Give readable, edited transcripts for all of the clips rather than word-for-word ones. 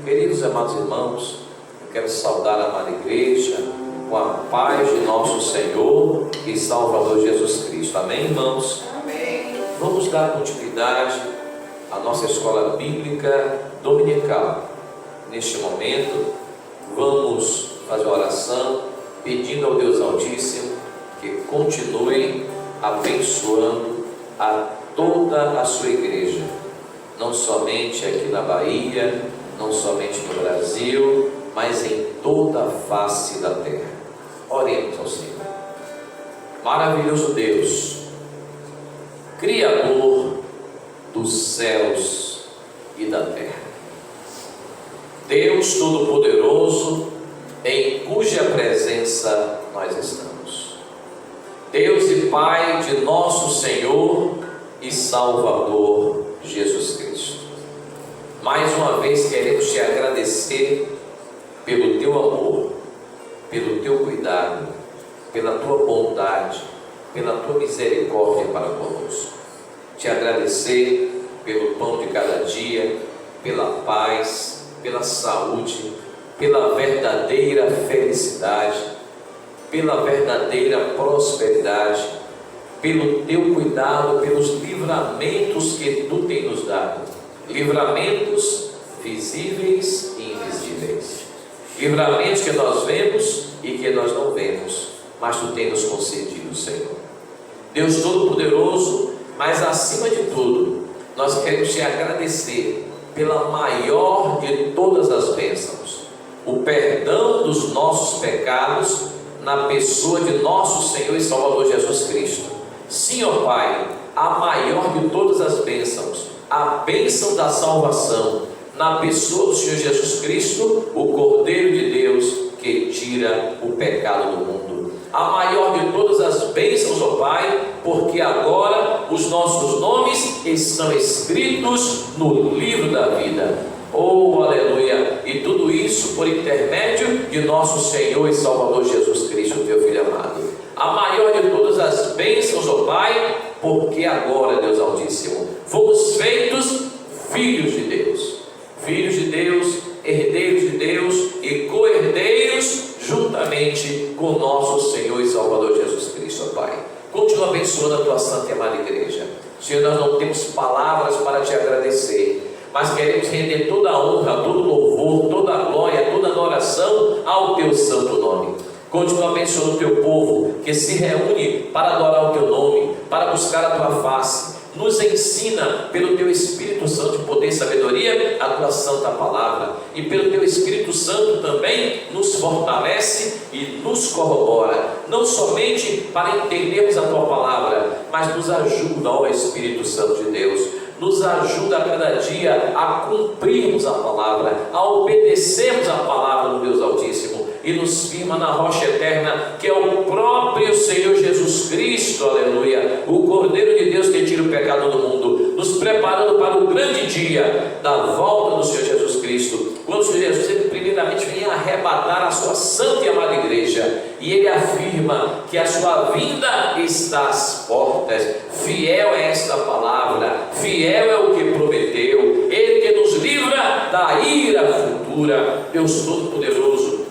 Queridos e amados irmãos, eu quero saudar a amada igreja com a paz de nosso Senhor e Salvador Jesus Cristo. Amém, irmãos? Amém. Vamos dar continuidade à nossa escola bíblica dominical. Neste momento, vamos fazer uma oração pedindo ao Deus Altíssimo que continue abençoando a toda a sua igreja, não somente aqui na Bahia, não somente no Brasil, mas em toda a face da terra. Oremos ao Senhor. Maravilhoso Deus, Criador dos céus e da terra, Deus Todo-Poderoso, em cuja presença nós estamos, Deus e Pai de nosso Senhor e Salvador Jesus Cristo. Mais uma vez queremos te agradecer pelo teu amor, pelo teu cuidado, pela tua bondade, pela tua misericórdia para conosco. Te agradecer pelo pão de cada dia, pela paz, pela saúde, pela verdadeira felicidade, pela verdadeira prosperidade, pelo teu cuidado, pelos livramentos que tu tens nos dado, livramentos visíveis e invisíveis, livramentos que nós vemos e que nós não vemos, mas tu tens nos concedido, Senhor. Deus Todo-Poderoso, mas acima de tudo, nós queremos te agradecer pela maior de todas as bênçãos, o perdão dos nossos pecados na pessoa de nosso Senhor e Salvador Jesus Cristo. Sim, ó Pai, a maior de todas as bênçãos, a bênção da salvação na pessoa do Senhor Jesus Cristo, o Cordeiro de Deus que tira o pecado do mundo. A maior de todas as bênçãos, ó Pai, porque agora os nossos nomes estão escritos no livro da vida. Oh, aleluia! E tudo isso por intermédio de nosso Senhor e Salvador Jesus Cristo, teu Filho amado. A maior de todas as bênçãos, ó Pai, porque agora, Deus Altíssimo, fomos feitos filhos de Deus, herdeiros de Deus e co-herdeiros juntamente com nosso Senhor e Salvador Jesus Cristo, ó Pai. Continua abençoando a tua santa e amada igreja. Senhor, nós não temos palavras para te agradecer, mas queremos render toda a honra, todo louvor, toda a glória, toda a adoração ao teu santo nome. Continua abençoando o teu povo que se reúne para adorar o teu nome, para buscar a tua face. Nos ensina pelo teu Espírito Santo de poder e sabedoria a tua santa palavra, e pelo teu Espírito Santo também nos fortalece e nos corrobora, não somente para entendermos a tua palavra, mas nos ajuda, ó Espírito Santo de Deus, nos ajuda a cada dia a cumprirmos a palavra, a obedecermos a palavra do Deus Altíssimo, e nos firma na rocha eterna, que é o próprio Senhor Jesus Cristo, aleluia, o Cordeiro de Deus que tira o pecado do mundo, nos preparando para o grande dia da volta do Senhor Jesus Cristo, quando o Senhor Jesus, ele primeiramente vem arrebatar a sua santa e amada igreja, e ele afirma que a sua vinda está às portas. Fiel é esta palavra, fiel é o que prometeu, ele que nos livra da ira futura. Deus Todo-Poderoso,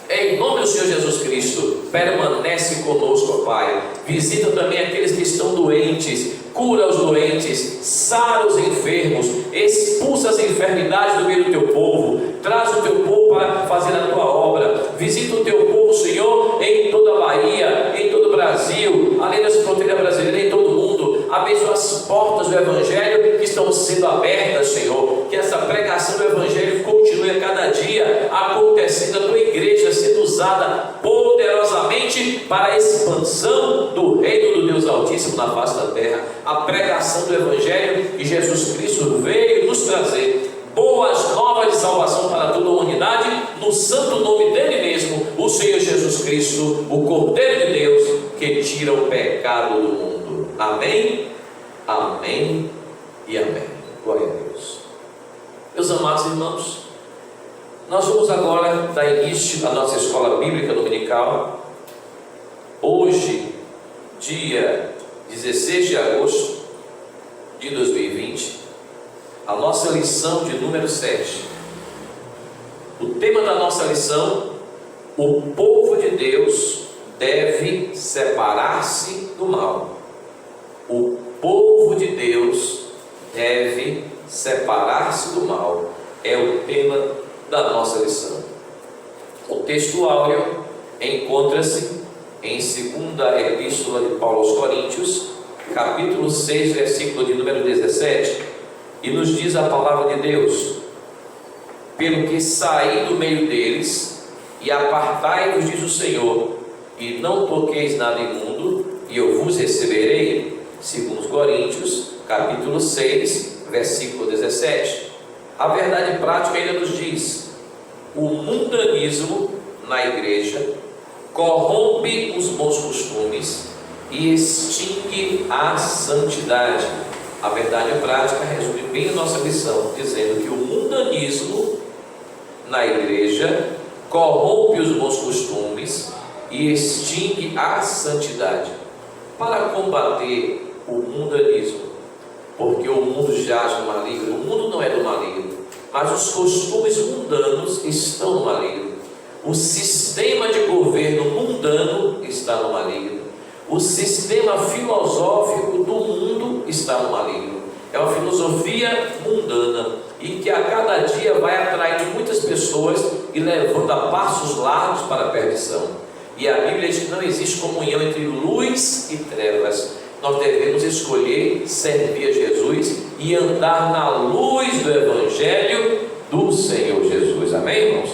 em nome do Senhor Jesus Cristo, permanece conosco, ó Pai. Visita também aqueles que estão doentes, cura os doentes, sara os enfermos, expulsa as enfermidades do meio do teu povo, traz o teu povo para fazer a tua obra. Visita o teu povo, Senhor, em toda a Bahia, em todo o Brasil, além das fronteiras brasileiras, em todo o mundo. Abençoa as portas do Evangelho que estão sendo abertas, Senhor. Que essa pregação do Evangelho continue a cada dia acontecendo, a tua igreja sendo usada poderosamente para a expansão do reino do Deus Altíssimo na face da terra. A pregação do Evangelho que Jesus Cristo veio nos trazer, boas novas de salvação para toda a humanidade, no santo nome dele mesmo, o Senhor Jesus Cristo, o Cordeiro de Deus que tira o pecado do mundo. Amém, amém e amém. Glória a Deus. Meus amados irmãos, nós vamos agora dar início à nossa escola bíblica dominical. Hoje, dia 16 de agosto de 2020, a nossa lição de número 7. O tema da nossa lição: o povo de Deus deve separar-se do mal. O povo de Deus deve separar-se do mal. É o tema da nossa lição. O texto áureo encontra-se em 2ª Epístola de Paulo aos Coríntios, capítulo 6, versículo de número 17, e nos diz a palavra de Deus: pelo que saí do meio deles, e apartai-vos, diz o Senhor, e não toqueis nada imundo, e eu vos receberei. 2 Coríntios, capítulo 6, versículo 17. A verdade prática ainda nos diz: o mundanismo na igreja corrompe os bons costumes e extingue a santidade. A verdade prática resume bem a nossa lição, dizendo que o mundanismo na igreja corrompe os bons costumes e extingue a santidade. Para combater o mundanismo, porque o mundo jaz no maligno, o mundo não é do maligno, mas os costumes mundanos estão no maligno. O sistema de governo mundano está no maligno. O sistema filosófico do mundo está no maligno. É uma filosofia mundana e que a cada dia vai atraindo muitas pessoas e levando a passos largos para a perdição. E a Bíblia diz que não existe comunhão entre luz e trevas. Nós devemos escolher servir a Jesus e andar na luz do Evangelho do Senhor Jesus. Amém, irmãos?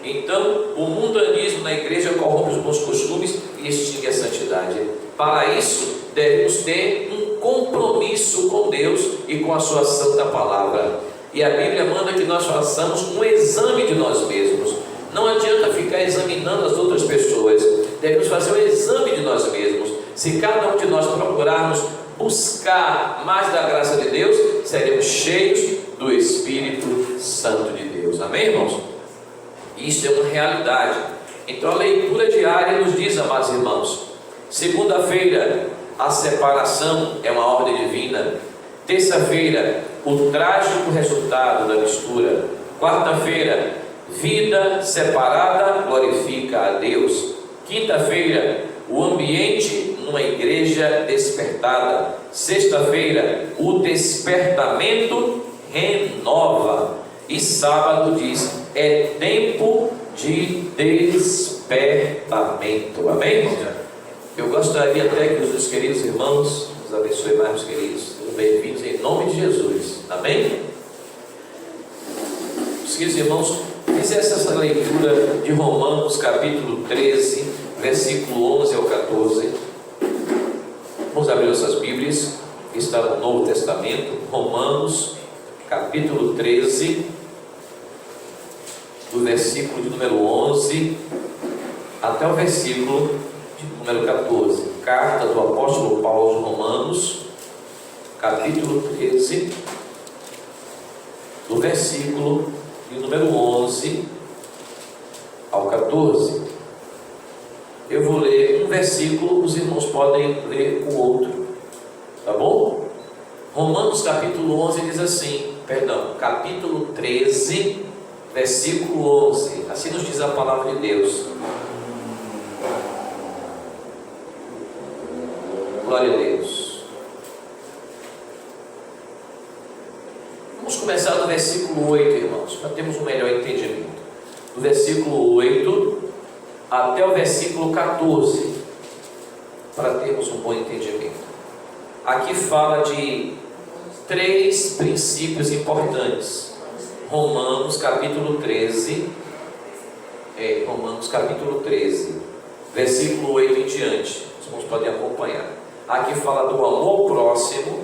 Então, o mundanismo na igreja corrompe os bons costumes e extingue a santidade. Para isso, devemos ter um compromisso com Deus e com a sua santa palavra. E a Bíblia manda que nós façamos um exame de nós mesmos. Não adianta ficar examinando as outras pessoas. Devemos fazer um exame de nós mesmos. Se cada um de nós procurarmos buscar mais da graça de Deus, seremos cheios do Espírito Santo de Deus. Amém, irmãos? Isso é uma realidade. Então a leitura diária nos diz, amados irmãos: segunda-feira, a separação é uma ordem divina. Terça-feira, o trágico resultado da mistura. Quarta-feira, vida separada glorifica a Deus. Quinta-feira, o ambiente numa igreja despertada. Sexta-feira, o despertamento renova. E sábado diz: é tempo de despertamento. Amém? Eu gostaria até que os meus queridos irmãos, nos abençoe mais, meus queridos, sejam bem-vindos em nome de Jesus. Amém? Os queridos irmãos, fizesse essa leitura de Romanos capítulo 13, versículo 11 ao 14. Vamos abrir nossas Bíblias, que está no Novo Testamento. Romanos capítulo 13, do versículo de número 11 até o versículo de número 14. Carta do apóstolo Paulo aos Romanos, capítulo 13, do versículo de número 11 ao 14. Eu vou ler um versículo, os irmãos podem ler o outro, tá bom? Romanos capítulo 11 diz assim, capítulo 13, versículo 11, assim nos diz a palavra de Deus. Glória a Deus. Vamos começar do versículo 8, irmãos, para termos um melhor entendimento. Do versículo 8 até o versículo 14, para termos um bom entendimento. Aqui fala de 3 princípios importantes. Romanos capítulo 13, versículo 8 em diante. Os irmãos podem acompanhar. Aqui fala do amor ao próximo,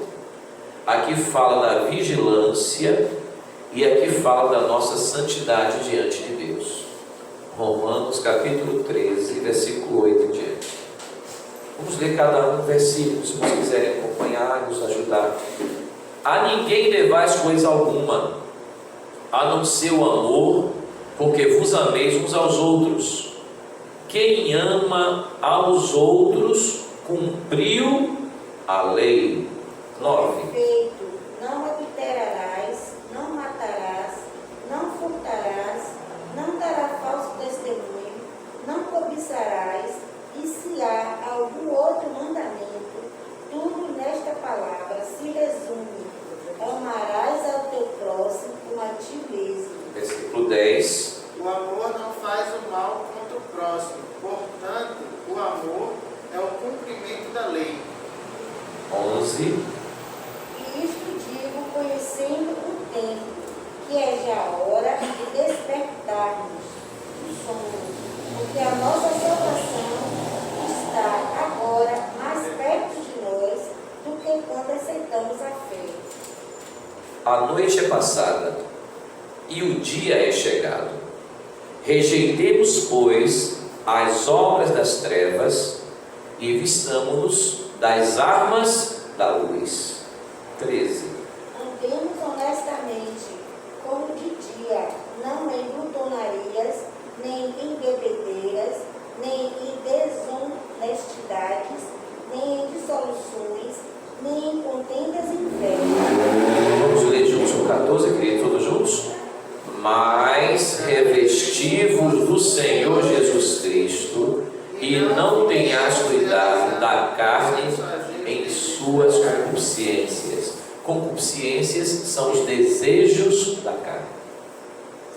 aqui fala da vigilância e aqui fala da nossa santidade diante de Deus. Romanos capítulo 13, versículo 8 em diante. Vamos ler cada um versículo, se vocês quiserem acompanhar e nos ajudar. A ninguém devais coisa alguma, a não ser o amor, porque vos ameis uns aos outros. Quem ama aos outros, cumpriu a lei. 9. Feito, não adulterarás, não matarás, não furtarás, é a hora de despertarmos do sono, porque a nossa salvação está agora mais perto de nós do que quando aceitamos a fé. A noite é passada e o dia é chegado. Rejeitemos, pois, as obras das trevas e vistamo-nos das armas da luz. 13. Andemos honestamente, como de dia, não em glutonarias, nem em bebedeiras, nem em desonestidades, nem em dissoluções, nem em contendas e invejas. Vamos ler juntos o 14, querido, todos juntos? Mas revestivos do Senhor Jesus Cristo, e não tenhas cuidado da carne em suas concupiscências. Concupiscências são os desejos da carne,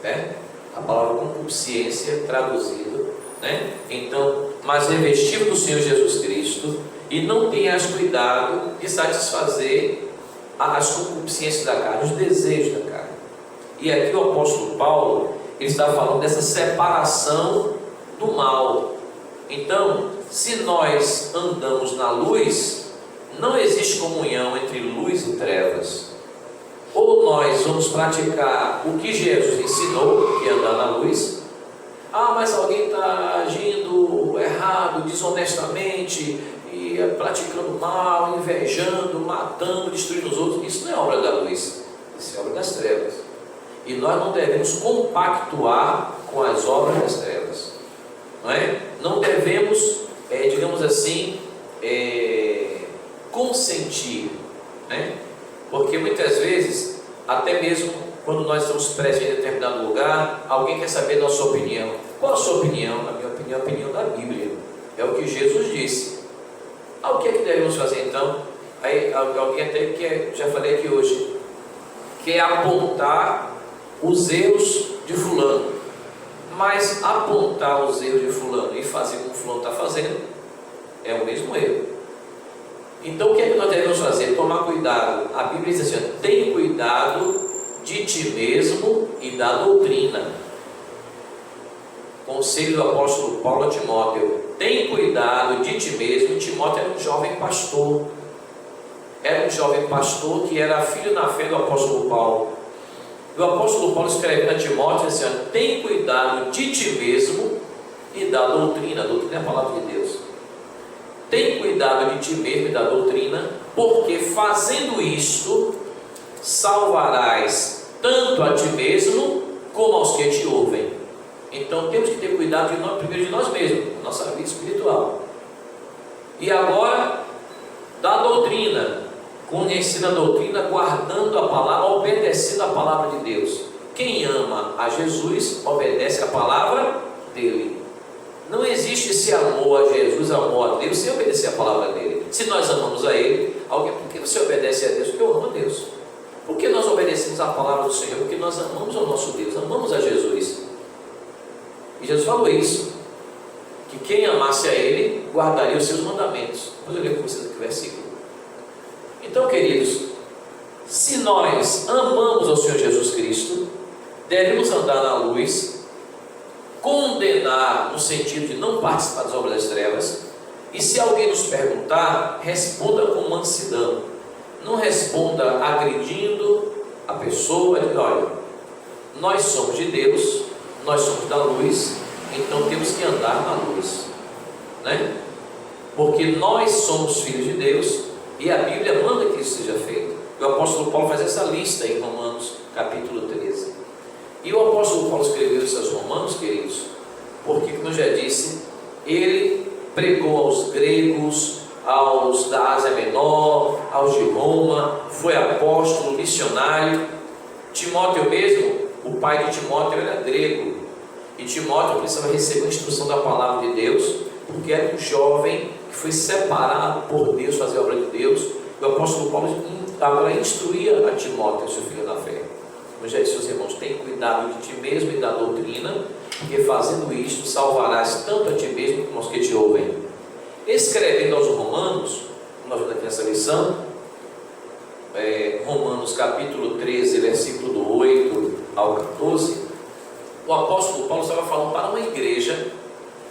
né? A palavra concupiscência traduzido, né? Então, mas revestido do Senhor Jesus Cristo, e não tenhas cuidado de satisfazer as concupiscências da carne, os desejos da carne. E aqui o apóstolo Paulo, ele está falando dessa separação do mal. Então, se nós andamos na luz, não existe comunhão entre luz e trevas. Ou nós vamos praticar o que Jesus ensinou, que é andar na luz. Ah, mas alguém está agindo errado, desonestamente, e praticando mal, invejando, matando, destruindo os outros. Isso não é obra da luz, isso é obra das trevas. E nós não devemos compactuar com as obras das trevas, não é? Não devemos, digamos assim, consentir, né? Porque muitas vezes, até mesmo quando nós estamos presentes em determinado lugar, alguém quer saber da nossa opinião. Qual a sua opinião? A minha opinião é a opinião da Bíblia, é o que Jesus disse. O que é que devemos fazer então? Aí alguém até que já falei aqui hoje, quer apontar os erros de fulano, mas apontar os erros de fulano e fazer como fulano está fazendo é o mesmo erro. Então o que é que nós devemos fazer? Tomar cuidado. A Bíblia diz assim: tem cuidado de ti mesmo e da doutrina. Conselho do apóstolo Paulo a Timóteo: tem cuidado de ti mesmo. Timóteo era um jovem pastor, que era filho na fé do apóstolo Paulo. O apóstolo Paulo escrevendo a Timóteo assim: tem cuidado de ti mesmo e da doutrina. A doutrina é a palavra de Deus. Tem cuidado de ti mesmo e da doutrina, porque fazendo isto salvarás tanto a ti mesmo como aos que te ouvem. Então temos que ter cuidado primeiro de nós mesmos, nossa vida espiritual. E agora da doutrina, conhecendo a doutrina, guardando a palavra, obedecendo a palavra de Deus. Quem ama a Jesus obedece a palavra dele. Não existe esse amor a Jesus, amor a Deus, sem obedecer a palavra dele. Se nós amamos a ele, alguém, por que você obedece a Deus? Porque eu amo a Deus. Por que nós obedecemos a palavra do Senhor? Porque nós amamos ao nosso Deus, amamos a Jesus. E Jesus falou isso, que quem amasse a ele, guardaria os seus mandamentos. Depois eu leio com vocês aqui o versículo. Então, queridos, se nós amamos ao Senhor Jesus Cristo, devemos andar na luz, condenar no sentido de não participar das obras das trevas, e se alguém nos perguntar, responda com mansidão. Não responda agredindo a pessoa, dizendo: olha, nós somos de Deus, nós somos da luz, então temos que andar na luz, né? Porque nós somos filhos de Deus e a Bíblia manda que isso seja feito. O apóstolo Paulo faz essa lista em Romanos capítulo 13. E o apóstolo Paulo escreveu isso aos Romanos, queridos, porque, como eu já disse, ele pregou aos gregos, aos da Ásia Menor, aos de Roma, foi apóstolo, missionário. Timóteo mesmo, o pai de Timóteo era grego, e Timóteo precisava receber a instrução da palavra de Deus, porque era um jovem que foi separado por Deus, fazer a obra de Deus. O apóstolo Paulo agora instruía a Timóteo, seu filho na fé. Como já disse aos irmãos, tem cuidado de ti mesmo e da doutrina, porque fazendo isto salvarás tanto a ti mesmo como aos que te ouvem. Escrevendo aos Romanos, nós vamos aqui nessa lição, Romanos capítulo 13, versículo do 8 ao 14, o apóstolo Paulo estava falando para uma igreja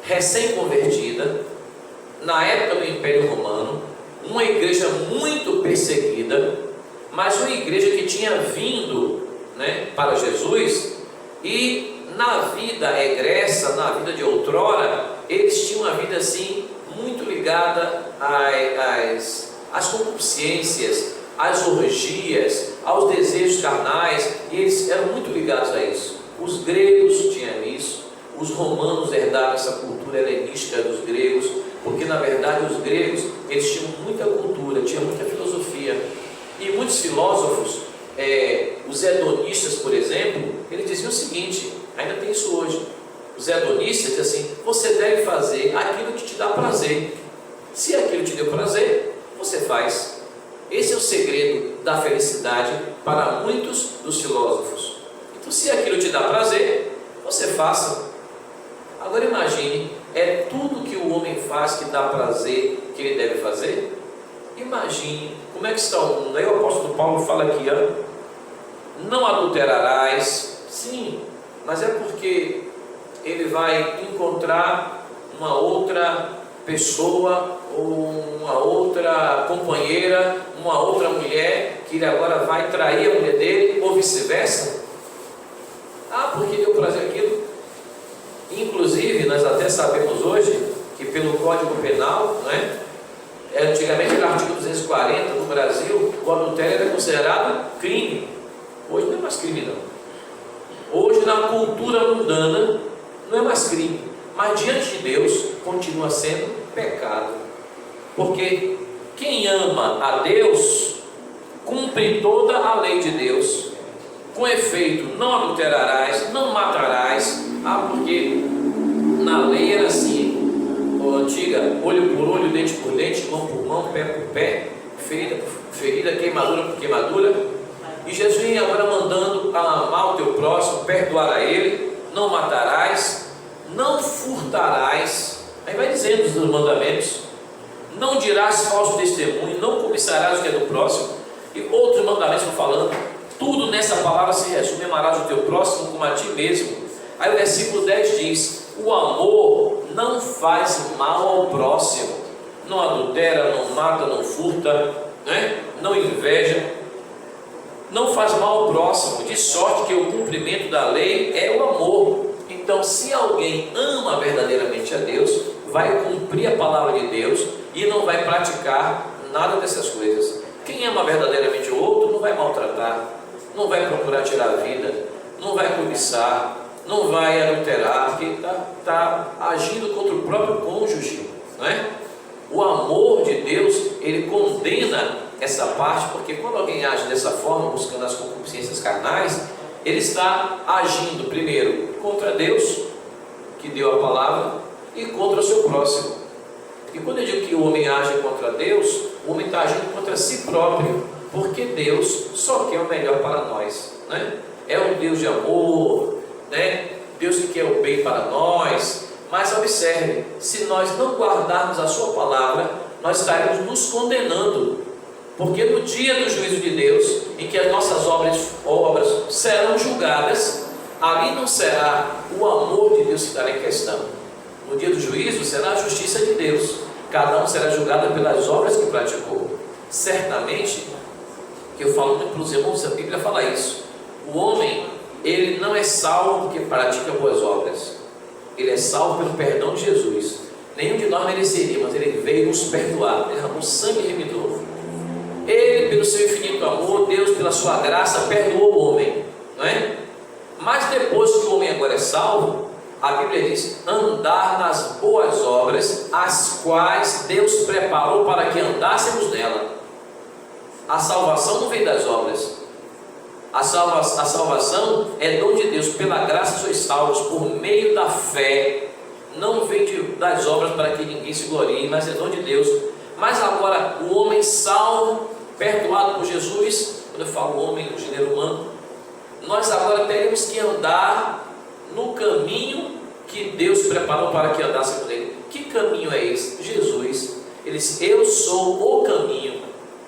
recém-convertida, na época do Império Romano, uma igreja muito perseguida, mas uma igreja que tinha vindo, para Jesus, e na vida egressa, na vida de outrora, eles tinham uma vida assim, muito ligada às concupiscências, às orgias, aos desejos carnais, e eles eram muito ligados a isso. Os gregos tinham isso, os romanos herdaram essa cultura helenística dos gregos, porque na verdade os gregos, eles tinham muita cultura, tinham muita filosofia, e muitos filósofos, os hedonistas, por exemplo, eles diziam o seguinte, ainda tem isso hoje, os hedonistas dizem assim: você deve fazer aquilo que te dá prazer, se aquilo te deu prazer, você faz. Esse é o segredo da felicidade para muitos dos filósofos. Então, se aquilo te dá prazer, você faça. Agora imagine, é tudo que o homem faz que dá prazer que ele deve fazer? Imagine como é que está o mundo. Aí o apóstolo Paulo fala aqui, não adulterarás. Sim, mas é porque ele vai encontrar uma outra pessoa, ou uma outra companheira, uma outra mulher, que ele agora vai trair a mulher dele, ou vice-versa. Porque deu prazer aquilo. Inclusive, nós até sabemos hoje que pelo Código Penal, antigamente era o artigo 240 no Brasil, o adultério era considerado crime. Hoje não é mais crime não. Hoje na cultura mundana não é mais crime, mas diante de Deus continua sendo pecado. Porque quem ama a Deus cumpre toda a lei de Deus. Com efeito, não adulterarás, não matarás. Porque na lei era assim, antiga, olho por olho, dente por dente, mão por mão, pé por pé, ferida por ferida, queimadura por queimadura. E Jesus vem agora mandando amar o teu próximo, perdoar a ele, não matarás, não furtarás. Aí vai dizendo os mandamentos: não dirás falso testemunho, não cobiçarás o que é do próximo, e outros mandamentos vão falando. Tudo nessa palavra se resume: amarás o teu próximo como a ti mesmo. Aí o versículo 10 diz: o amor não faz mal ao próximo, não adultera, não mata, não furta, não inveja, não faz mal ao próximo, de sorte que o cumprimento da lei é o amor. Então, se alguém ama verdadeiramente a Deus, vai cumprir a palavra de Deus e não vai praticar nada dessas coisas. Quem ama verdadeiramente o outro não vai maltratar, não vai procurar tirar a vida, não vai cobiçar, não vai adulterar, porque está agindo contra o próprio cônjuge, O amor de Deus, ele condena essa parte, porque quando alguém age dessa forma, buscando as concupiscências carnais, ele está agindo primeiro contra Deus, que deu a palavra, e contra o seu próximo. E quando eu digo que o homem age contra Deus, o homem está agindo contra si próprio, porque Deus só quer o melhor para nós, É um Deus de amor, Deus que quer o bem para nós. Mas observe, se nós não guardarmos a sua palavra, nós estaremos nos condenando, porque no dia do juízo de Deus, em que as nossas obras serão julgadas, ali não será o amor de Deus que estará em questão. No dia do juízo será a justiça de Deus, cada um será julgado pelas obras que praticou. Certamente, que eu falo muito para os irmãos, a Bíblia fala isso: o homem, ele não é salvo porque pratica boas obras, ele é salvo pelo perdão de Jesus. Nenhum de nós mereceria, mas ele veio nos perdoar, ele derramou sangue remidor. Ele, pelo seu infinito amor, Deus, pela sua graça, perdoou o homem, Mas depois que o homem agora é salvo, a Bíblia diz: andar nas boas obras, as quais Deus preparou para que andássemos nela. A salvação não vem das obras. A salvação é dom de Deus, pela graça sois salvos por meio da fé. Não vem das obras para que ninguém se glorie, mas é dom de Deus. Mas agora, o homem salvo, perdoado por Jesus, quando eu falo homem, o gênero humano, nós agora teremos que andar no caminho que Deus preparou para que andássemos nele. Que caminho é esse? Jesus. Ele diz: eu sou o caminho,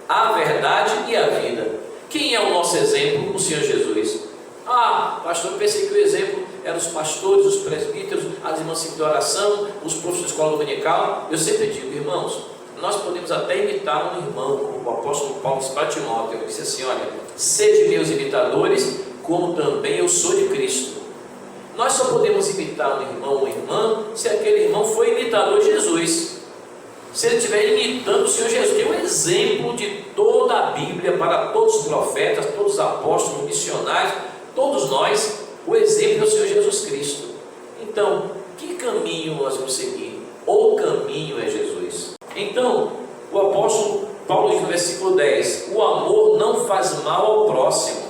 a verdade e a vida. Quem é o nosso exemplo? O Senhor Jesus. pastor, eu pensei que o exemplo eram os pastores, os presbíteros, as irmãs de oração, os professores de escola dominical. Eu sempre digo, irmãos, nós podemos até imitar um irmão, como o apóstolo Paulo disse para Timóteo. Ele disse assim: olha, sede meus imitadores, como também eu sou de Cristo. Nós só podemos imitar um irmão ou uma irmã se aquele irmão foi imitador de Jesus. Se ele estiver imitando o Senhor Jesus, que é um exemplo de toda a Bíblia, para todos os profetas, todos os apóstolos, missionários, todos nós, o exemplo é o Senhor Jesus Cristo. Então, que caminho nós vamos seguir? O caminho é Jesus. Então, o apóstolo Paulo diz no versículo 10: o amor não faz mal ao próximo,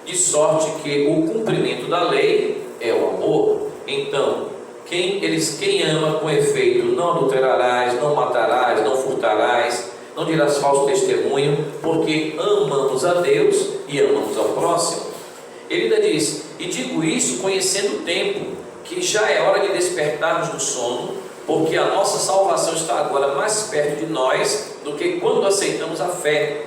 de sorte que o cumprimento da lei é o amor. Então, quem ama com efeito, não adulterarás, não matarás, não furtarás, não dirás falso testemunho, porque amamos a Deus e amamos ao próximo. Ele ainda diz: e digo isso conhecendo o tempo, que já é hora de despertarmos do sono, porque a nossa salvação está agora mais perto de nós do que quando aceitamos a fé.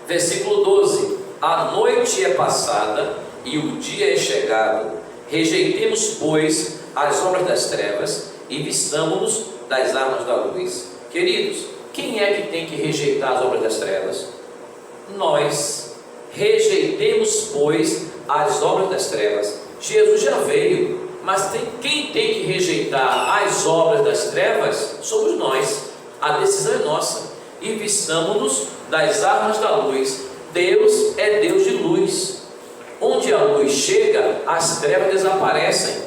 Versículo 12: a noite é passada e o dia é chegado. Rejeitemos, pois, as obras das trevas e vistamo-nos das armas da luz. Queridos, quem é que tem que rejeitar as obras das trevas? Nós. Rejeitemos, pois, as obras das trevas. Jesus já veio, mas quem tem que rejeitar as obras das trevas somos nós. A decisão é nossa. E vistamo-nos das armas da luz. Deus é Deus de luz. Onde a luz chega, as trevas desaparecem.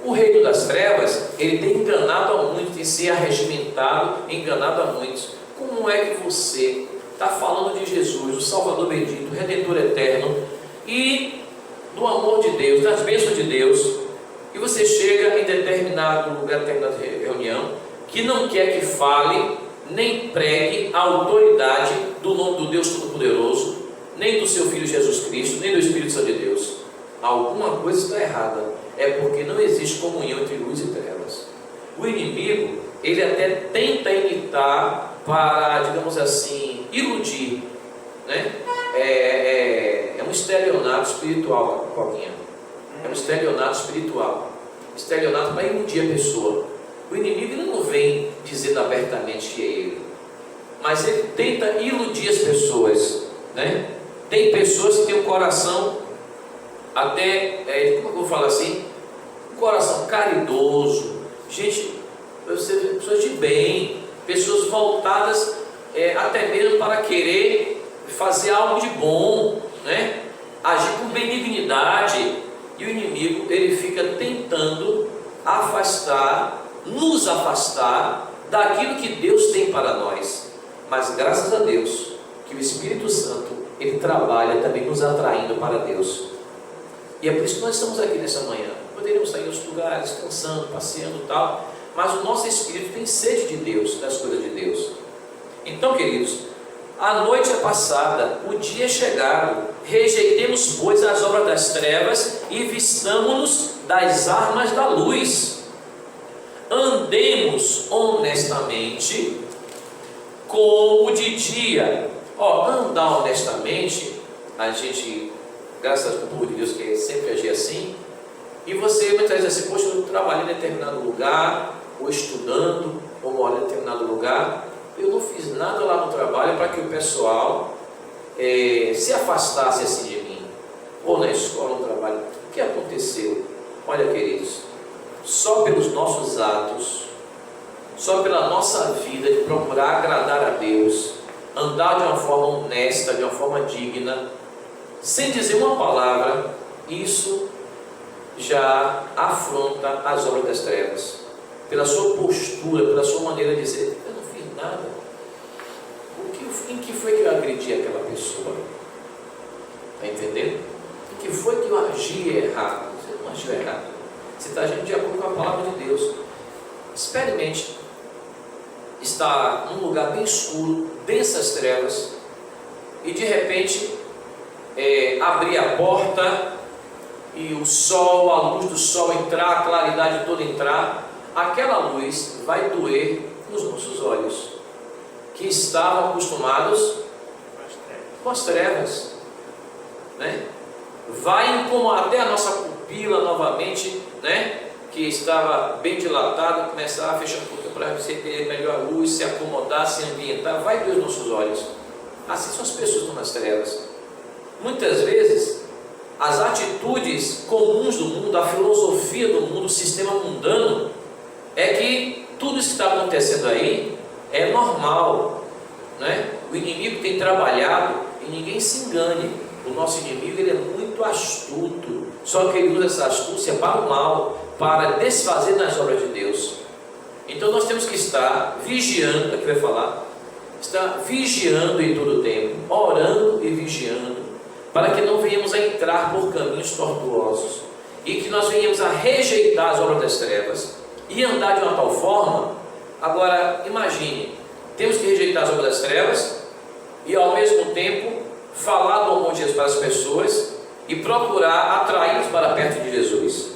O reino das trevas, ele tem enganado a muitos, tem se arregimentado, enganado a muitos. Como é que você está falando de Jesus, o Salvador bendito, o Redentor eterno, e do amor de Deus, das bênçãos de Deus, e você chega em determinado lugar, determinada reunião, que não quer que fale, nem pregue a autoridade do nome do Deus Todo-Poderoso, nem do seu Filho Jesus Cristo, nem do Espírito Santo de Deus? Alguma coisa está errada. É porque não existe comunhão entre luz e trevas. O inimigo, ele até tenta imitar para, digamos assim, iludir, né? É um estelionato espiritual, Coquinha. É um estelionato espiritual. Estelionato para iludir a pessoa. O inimigo, ele não vem dizendo abertamente que é ele, mas ele tenta iludir as pessoas, né? Tem pessoas que têm um coração até, como eu vou falar assim, um coração caridoso, pessoas de bem, pessoas voltadas até mesmo para querer fazer algo de bom, né? Agir com benignidade. E o inimigo, ele fica tentando nos afastar daquilo que Deus tem para nós. Mas graças a Deus, que o Espírito Santo, ele trabalha também nos atraindo para Deus. E é por isso que nós estamos aqui nessa manhã. Poderíamos sair em outros lugares, descansando, passeando e tal, mas o nosso espírito tem sede de Deus, das coisas de Deus. Então, queridos, a noite é passada, o dia é chegado. Rejeitemos, pois, as obras das trevas e vistamo-nos das armas da luz. Andemos honestamente como de dia. Andar honestamente, a gente, graças ao povo de Deus, que sempre agir assim. E você muitas vezes assim: poxa, eu trabalhei em determinado lugar, ou estudando, ou moro em determinado lugar, eu não fiz nada lá no trabalho para que o pessoal se afastasse assim de mim, ou na escola, no trabalho. O que aconteceu? Olha, queridos, só pelos nossos atos, só pela nossa vida de procurar agradar a Deus, andar de uma forma honesta, de uma forma digna, sem dizer uma palavra, isso já afronta as obras das trevas. Pela sua postura, pela sua maneira de dizer: eu não fiz nada. Em que foi que eu agredi aquela pessoa? Está entendendo? Em que foi que eu agi errado? Você não agiu errado. Você está agindo de acordo com a palavra de Deus. Experimente estar num lugar bem escuro, densas trevas, e de repente abrir a porta e o sol, a luz do sol entrar, a claridade toda entrar. Aquela luz vai doer nos nossos olhos, que estavam acostumados com as trevas, né? vai incomodar até a nossa pupila novamente, né? Que estava bem dilatada, começar a fechar um pouquinho para receber melhor a luz, se acomodar, se ambientar, vai ver os nossos olhos. Assim são as pessoas que estão nas trevas. Muitas vezes, as atitudes comuns do mundo, a filosofia do mundo, o sistema mundano, é que tudo isso que está acontecendo aí é normal, né? O inimigo tem trabalhado, e ninguém se engane, o nosso inimigo ele é muito astuto, só que ele usa essa astúcia para o mal, para desfazer nas obras de Deus. Então nós temos que estar vigiando, aqui vai falar, estar vigiando em todo o tempo, orando e vigiando, para que não venhamos a entrar por caminhos tortuosos, e que nós venhamos a rejeitar as obras das trevas, e andar de uma tal forma. Agora imagine, temos que rejeitar as obras das trevas, e ao mesmo tempo falar do amor de Jesus para as pessoas, e procurar atraí-los para perto de Jesus.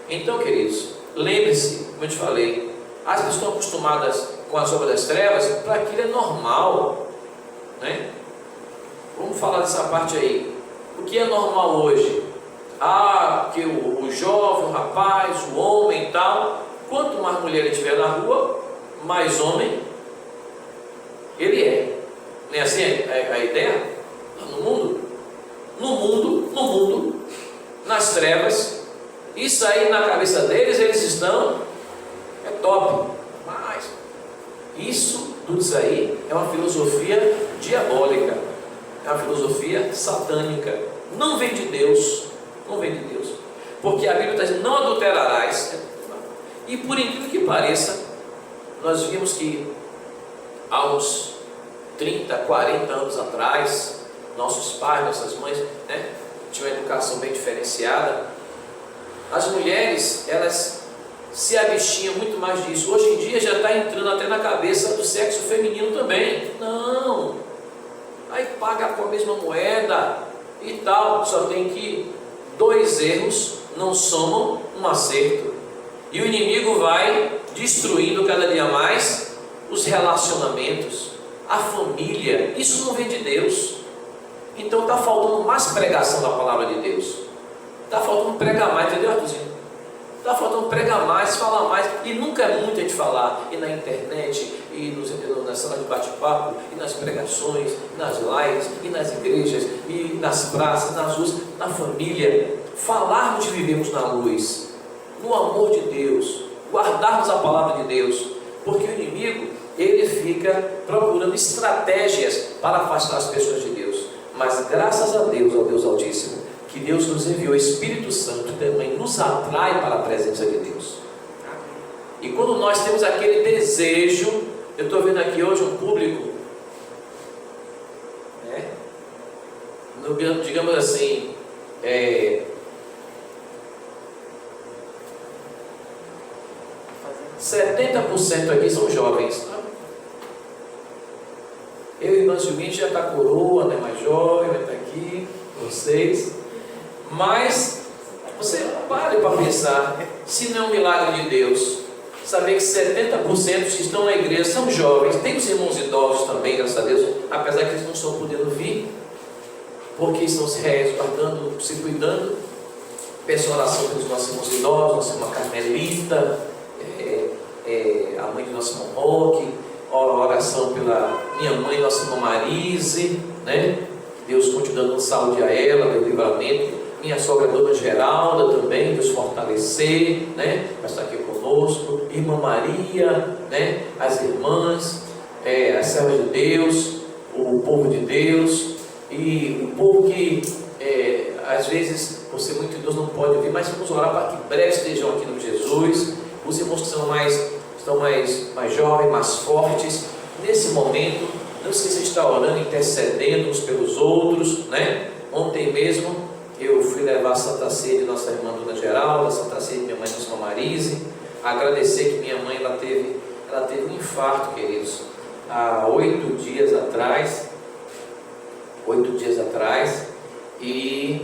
Então, queridos, lembre-se, como eu te falei, as pessoas estão acostumadas com as obras das trevas, para aquilo é normal, né? Vamos falar dessa parte aí. O que é normal hoje? Que o jovem, o rapaz, o homem e tal, quanto mais mulher ele tiver na rua, mais homem ele é. Não é assim a ideia? No mundo, nas trevas, isso aí na cabeça deles, eles estão, é top. Mas tudo isso aí é uma filosofia diabólica, é uma filosofia satânica, não vem de Deus, porque a Bíblia está dizendo, não adulterarás. E por incrível que pareça, nós vimos que há uns 30, 40 anos atrás, nossos pais, nossas mães, né, tinham uma educação bem diferenciada. As mulheres, elas se abstinham muito mais disso. Hoje em dia já está entrando até na cabeça do sexo feminino também. Não, aí paga com a mesma moeda e tal. Só tem que 2 erros não somam um acerto. E o inimigo vai destruindo cada dia mais os relacionamentos, a família. Isso não vem de Deus. Então está faltando mais pregação da palavra de Deus. Está faltando pregar mais, entendeu, Arthurzinho? Está faltando pregar mais, falar mais. E nunca é muito a gente falar. E na internet, e nas salas de bate-papo, e nas pregações, e nas lives, e nas igrejas, e nas praças, nas ruas, na família. Falarmos de vivermos na luz, no amor de Deus, guardarmos a palavra de Deus. Porque o inimigo, ele fica procurando estratégias para afastar as pessoas de Deus. Mas graças a Deus, ao Deus Altíssimo, que Deus nos enviou o Espírito Santo, também nos atrai para a presença de Deus. E quando nós temos aquele desejo, eu estou vendo aqui hoje um público, né, digamos assim, 70% aqui são jovens. Eu e irmã Gilmite já está coroa, não é mais jovem, vai estar aqui, vocês. Mas você pare para pensar, se não é um milagre de Deus, saber que 70% que estão na igreja são jovens. Tem os irmãos idosos também, graças a Deus, apesar que eles não estão podendo vir, porque estão se resguardando, se cuidando. Peço oração pelos nossos irmãos idosos, nossa irmã Carmelita, a mãe do nosso irmão Roque, oração pela minha mãe, nossa irmã Marise, né? Deus continue dando saúde a ela, deu livramento. Minha sogra Dona Geralda também, Deus fortalecer, né? Vai estar aqui conosco. Irmã Maria, né? As irmãs, as servas de Deus, o povo de Deus, e o povo que às vezes, por ser muito idoso, não pode vir, mas vamos orar para que breve estejam aqui no Jesus. Os irmãos que estão mais jovens, mais fortes, nesse momento, não esqueça de estar orando, intercedendo uns pelos outros, né? Ontem mesmo eu fui levar a Santa Ceia de nossa irmã Dona Geralda, a Santa Ceia de minha mãe, nossa irmã Marise, agradecer que minha mãe ela teve um infarto, queridos, há 8 dias atrás, e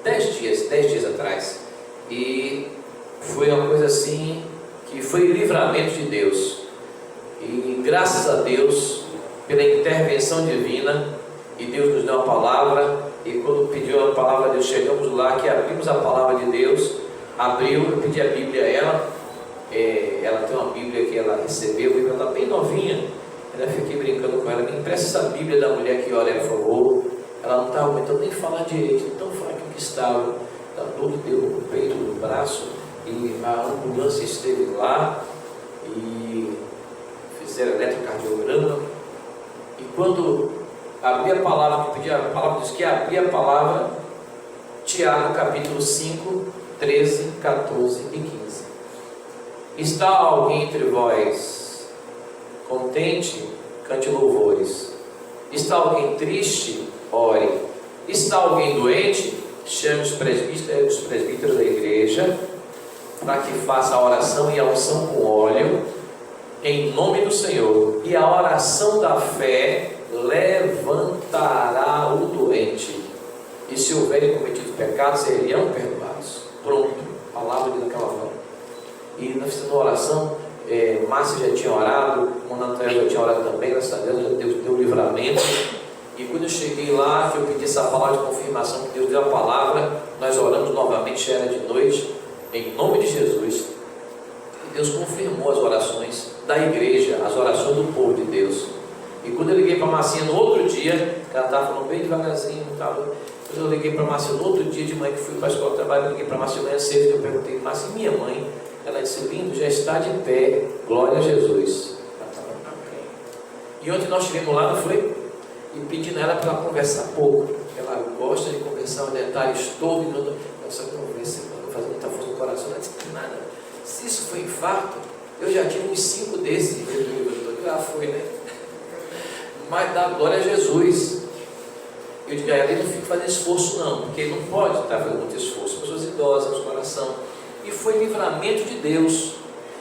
10 dias atrás, e foi uma coisa assim, que foi livramento de Deus, e graças a Deus, pela intervenção divina, e Deus nos deu uma palavra, e quando quando chegamos lá, que abrimos a palavra de Deus, eu pedi a Bíblia a ela, ela tem uma Bíblia que ela recebeu, ela está bem novinha, eu fiquei brincando com ela, me empresta essa Bíblia da mulher que ora, por favor. Ela não estava aguentando nem falar direito, tão fraquinho que estava, da dor que deu no peito, no braço, e a ambulância esteve lá, e fizeram eletrocardiograma, e quando abri a palavra, que pedi a palavra, diz que abri a palavra, Tiago capítulo 5, 13, 14 e 15. Está alguém entre vós contente? Cante louvores. Está alguém triste? Ore. Está alguém doente? Chame os presbíteros da igreja, para que faça a oração e a unção com óleo, em nome do Senhor. E a oração da fé levantará o doente, e se houverem cometido pecados, serão perdoados. Pronto, palavra daquela hora. E nós fizemos uma oração, Márcia já tinha orado, Monantel já tinha orado também, graças a Deus, já Deus deu livramento. E quando eu cheguei lá, que eu pedi essa palavra de confirmação, que Deus deu a palavra, nós oramos novamente, já era de noite, em nome de Jesus. E Deus confirmou as orações da igreja, as orações do povo de Deus. E quando eu liguei para a Marcinha no outro dia, ela estava falando bem devagarzinho, quando eu liguei para a Marcinha no outro dia de manhã, que fui para a escola de trabalho, eu liguei para a Marcinha de manhã cedo, eu perguntei, Marcinha, minha mãe, ela disse, lindo, já está de pé, glória a Jesus. E ontem nós estivemos lá, não foi? E pedindo ela para conversar pouco. Ela gosta de conversar em detalhes todos. Nossa, conversa, não faz muita força no coração. Ela disse, nada. Se isso foi infarto, eu já tinha uns 5 desses. Já foi, né? Mas dá glória a Jesus. Eu digo a ela, ele não fica fazendo esforço não, porque ele não pode estar fazendo muito esforço. Pessoas idosas no coração. E foi livramento de Deus.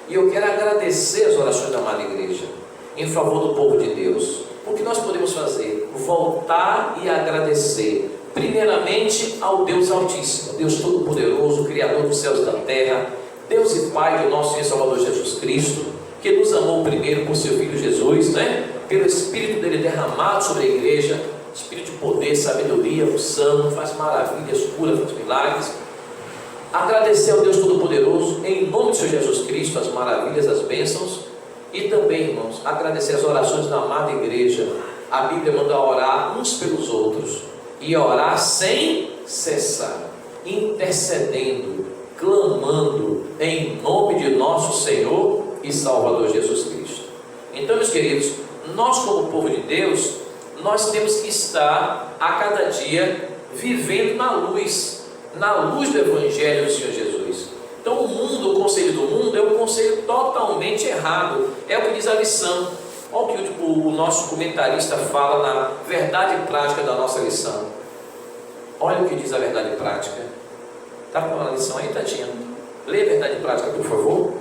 E eu quero agradecer as orações da amada igreja em favor do povo de Deus. O que nós podemos fazer? Voltar e agradecer, primeiramente ao Deus Altíssimo, Deus Todo-Poderoso, Criador dos céus e da terra, Deus e Pai do nosso Senhor Salvador Jesus Cristo, que nos amou primeiro por seu Filho Jesus, né? Pelo Espírito dele derramado sobre a igreja, Espírito de poder, sabedoria, unção, faz maravilhas, cura, faz milagres. Agradecer ao Deus Todo-Poderoso, em nome do Senhor Jesus Cristo, as maravilhas, as bênçãos. E também, irmãos, agradecer as orações da amada igreja. A Bíblia manda orar uns pelos outros, e orar sem cessar, intercedendo, clamando, em nome de nosso Senhor e Salvador Jesus Cristo. Então, meus queridos, nós como povo de Deus, nós temos que estar a cada dia vivendo na luz do Evangelho do Senhor Jesus. Então o conselho do mundo é um conselho totalmente errado, é o que diz a lição. Olha o que o nosso comentarista fala na verdade prática da nossa lição. Olha o que diz a verdade prática. Está com a lição aí, Tatinha? Lê a verdade prática, por favor.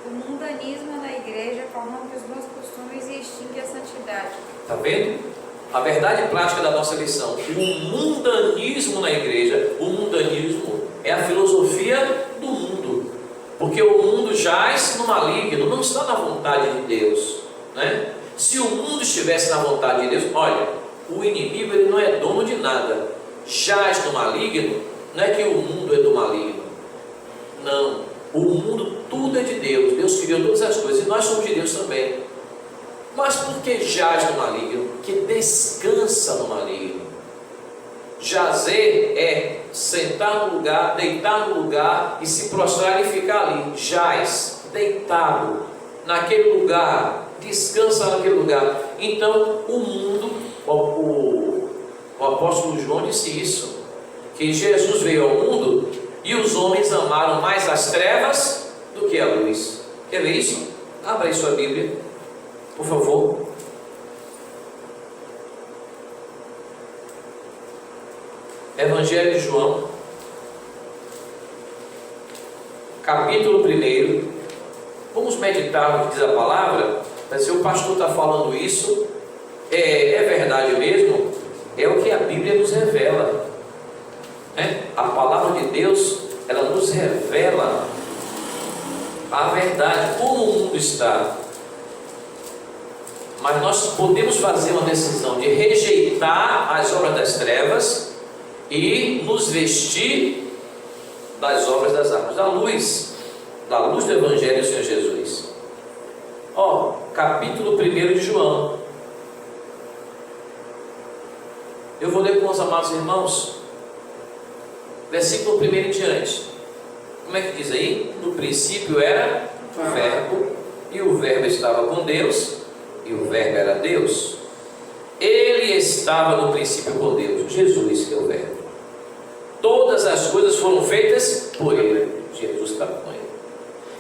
O mundanismo na igreja corrompe os bons costumes e extingue a santidade. Está vendo? A verdade prática da nossa lição. O mundanismo na igreja, o mundanismo é a filosofia do mundo, porque o mundo jaz no maligno, não está na vontade de Deus, né? Se o mundo estivesse na vontade de Deus, olha, o inimigo ele não é dono de nada, jaz no maligno, não é que o mundo é do maligno, não, o mundo tudo é de Deus, Deus criou todas as coisas e nós somos de Deus também. Mas por que jaz no maligno? Que descansa no maligno. Jazer é sentar no lugar, deitar no lugar e se prostrar e ficar ali. Jaz, deitado naquele lugar, descansa naquele lugar. Então o mundo, o apóstolo João disse isso, que Jesus veio ao mundo e os homens amaram mais as trevas do que a luz. Quer ver isso? Abra aí sua Bíblia, por favor. Evangelho de João, capítulo 1. Vamos meditar no que diz a palavra. Se o pastor está falando isso, é verdade mesmo? É o que a Bíblia nos revela, né? A palavra de Deus, ela nos revela a verdade, como o mundo está. Mas nós podemos fazer uma decisão de rejeitar as obras das trevas e nos vestir das obras das armas, da luz do Evangelho do Senhor Jesus. Capítulo 1 de João. Eu vou ler com os amados irmãos, versículo 1 em diante. Como é que diz aí? No princípio era o Verbo, e o Verbo estava com Deus, e o Verbo era Deus. Ele estava no princípio com Deus, Jesus que é o Verbo. Todas as coisas foram feitas por Ele, Jesus estava com Ele.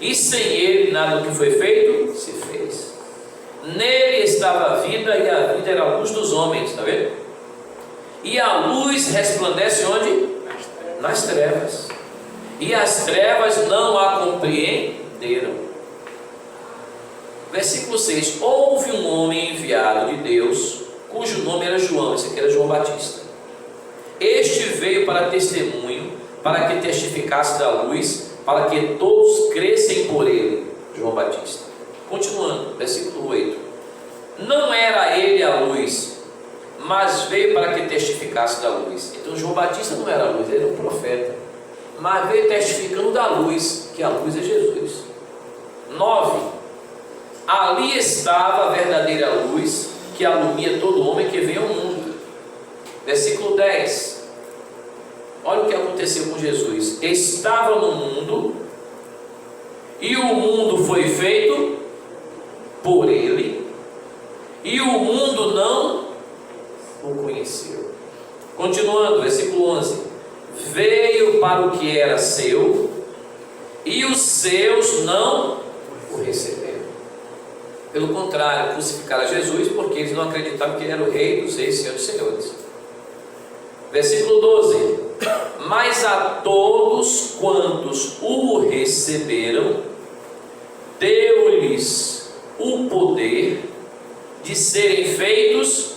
E sem Ele nada do que foi feito se fez. Nele estava a vida, e a vida era a luz dos homens, está vendo? E a luz resplandece onde? Nas trevas. E as trevas não a compreenderam. Versículo 6. Houve um homem enviado de Deus, cujo nome era João. Esse aqui era João Batista. Este veio para testemunho, para que testificasse da luz, para que todos crescem por ele. João Batista. Continuando, versículo 8. Não era ele a luz, mas veio para que testificasse da luz. Então João Batista não era a luz, ele era um profeta, mas veio testificando da luz, que a luz é Jesus. 9. Ali estava a verdadeira luz, que alumia todo homem que vem ao mundo. Versículo 10. Olha o que aconteceu com Jesus. Estava no mundo, e o mundo foi feito por ele, e o mundo não o conheceu. Continuando, versículo 11. Veio para o que era seu, e os seus não o receberam. Pelo contrário, crucificaram Jesus, porque eles não acreditavam que ele era o Rei dos Reis, Senhor dos Senhores. Versículo 12. Mas a todos quantos o receberam, deu-lhes o poder de serem feitos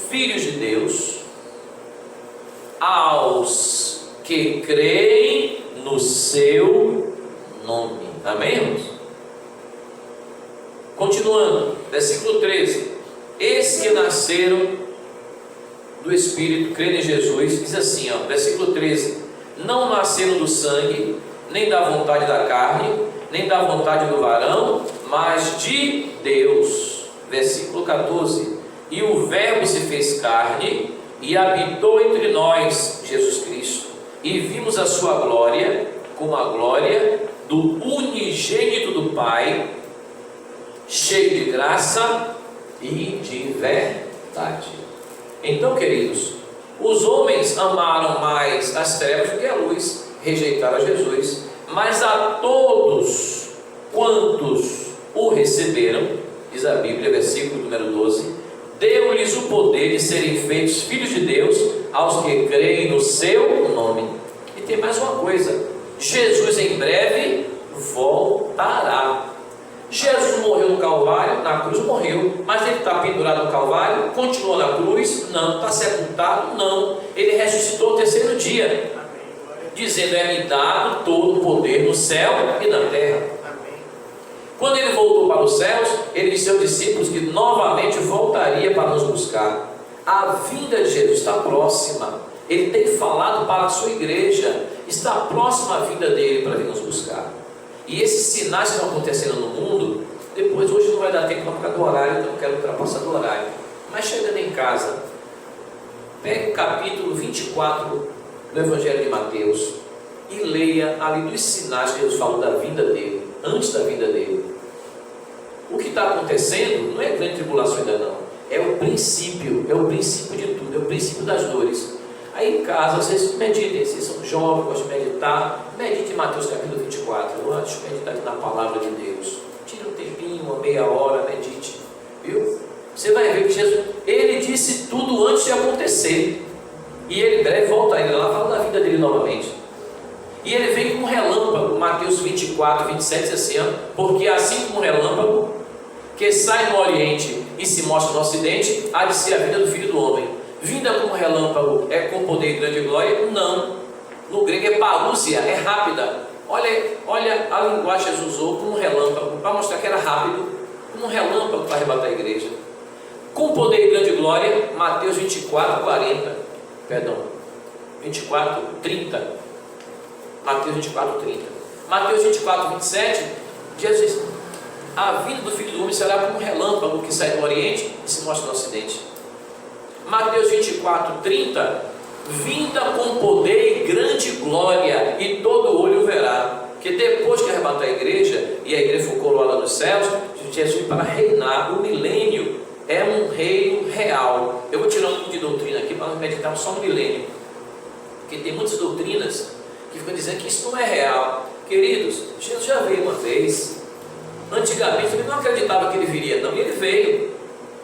filhos de Deus, aos que creem no seu nome. Amém, irmãos? Continuando, versículo 13. Esses que nasceram do Espírito, creem em Jesus, diz assim, versículo 13: não nasceram do sangue, nem da vontade da carne, nem da vontade do varão, mas de Deus. Versículo 14. E o Verbo se fez carne e habitou entre nós, Jesus Cristo, e vimos a sua glória, como a glória do unigênito do Pai, cheio de graça e de verdade. Então, queridos, os homens amaram mais as trevas do que a luz, rejeitaram a Jesus, mas a todos quantos o receberam, diz a Bíblia, versículo número 12, deu-lhes o poder de serem feitos filhos de Deus, aos que creem no seu nome. E tem mais uma coisa: Jesus em breve voltará. Jesus morreu no Calvário, na cruz morreu, mas ele está pendurado no Calvário, continuou na cruz? Não. Está sepultado? Não. Ele ressuscitou no terceiro dia, dizendo: é-me dado todo o poder no céu e na terra. Quando ele voltou para os céus, ele disse aos discípulos que novamente voltaria para nos buscar. A vinda de Jesus está próxima. Ele tem falado para a sua igreja, está próxima a vinda dele para vir nos buscar. E esses sinais que estão acontecendo no mundo, depois, hoje não vai dar tempo para ficar do horário, então eu quero ultrapassar do horário. Mas chegando em casa, pegue o capítulo 24 do Evangelho de Mateus e leia ali dos sinais que Jesus falou da vinda dele, antes da vinda dele. O que está acontecendo não é grande tribulação ainda não, é o princípio de tudo, é o princípio das dores. Aí em casa, vocês meditem, vocês são jovens, gostam de meditar, medite em Mateus capítulo 24, deixa eu meditar aqui na palavra de Deus, tire um tempinho, uma meia hora, medite, viu? Você vai ver que Jesus, ele disse tudo antes de acontecer, e ele em breve volta, ele lá fala da vida dele novamente, e ele vem com um relâmpago. Mateus 24, 27 diz assim, porque assim como um relâmpago que sai no oriente e se mostra no ocidente, há de ser a vida do Filho do Homem. Vinda como relâmpago é com poder e grande glória? Não. No grego é parúzia, é rápida. Olha a linguagem que Jesus usou, como um relâmpago, para mostrar que era rápido, como um relâmpago para arrebatar a igreja. Com poder e grande glória, Mateus 24, 40. Perdão. 24, 30. Mateus 24, 30. Mateus 24, 27, Jesus diz: a vinda do Filho do Homem será como um relâmpago que sai do Oriente e se mostra no Ocidente. Mateus 24, 30, vinda com poder e grande glória, e todo olho o verá. Que depois que arrebatar a igreja, e a igreja for coroada nos céus, Jesus veio para reinar o milênio. É um reino real. Eu vou tirar um pouco de doutrina aqui para nós meditarmos só no milênio, porque tem muitas doutrinas que ficam dizendo que isso não é real. Queridos, Jesus já veio uma vez. Antigamente ele não acreditava que ele viria, não, e ele veio.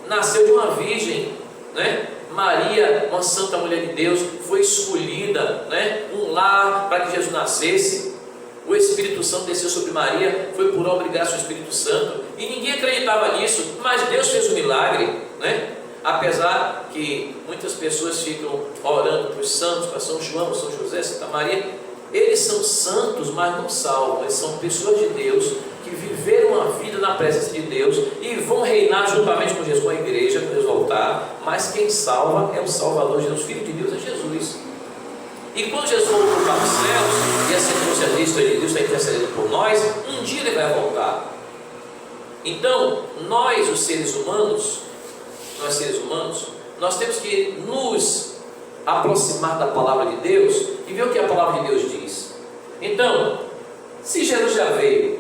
Nasceu de uma virgem, né? Maria, uma santa mulher de Deus, foi escolhida, né? Um lar para que Jesus nascesse. O Espírito Santo desceu sobre Maria, foi por obra e graça do Espírito Santo, e ninguém acreditava nisso, mas Deus fez um milagre, né? Apesar que muitas pessoas ficam orando para os santos, para São João, São José, Santa Maria, eles são santos, mas não salvam. Eles são pessoas de Deus que viveram a vida na presença de Deus e vão reinar juntamente com Jesus, com a igreja, quando eles voltar. Mas quem salva é o Salvador Jesus, Filho de Deus, é Jesus. E quando Jesus voltou para os céus, e a circuncidista de Deus está intercedendo por nós, um dia ele vai voltar. Então, nós, os seres humanos, nós temos que nos aproximar da palavra de Deus e ver o que a palavra de Deus diz. Então, se Jesus já veio,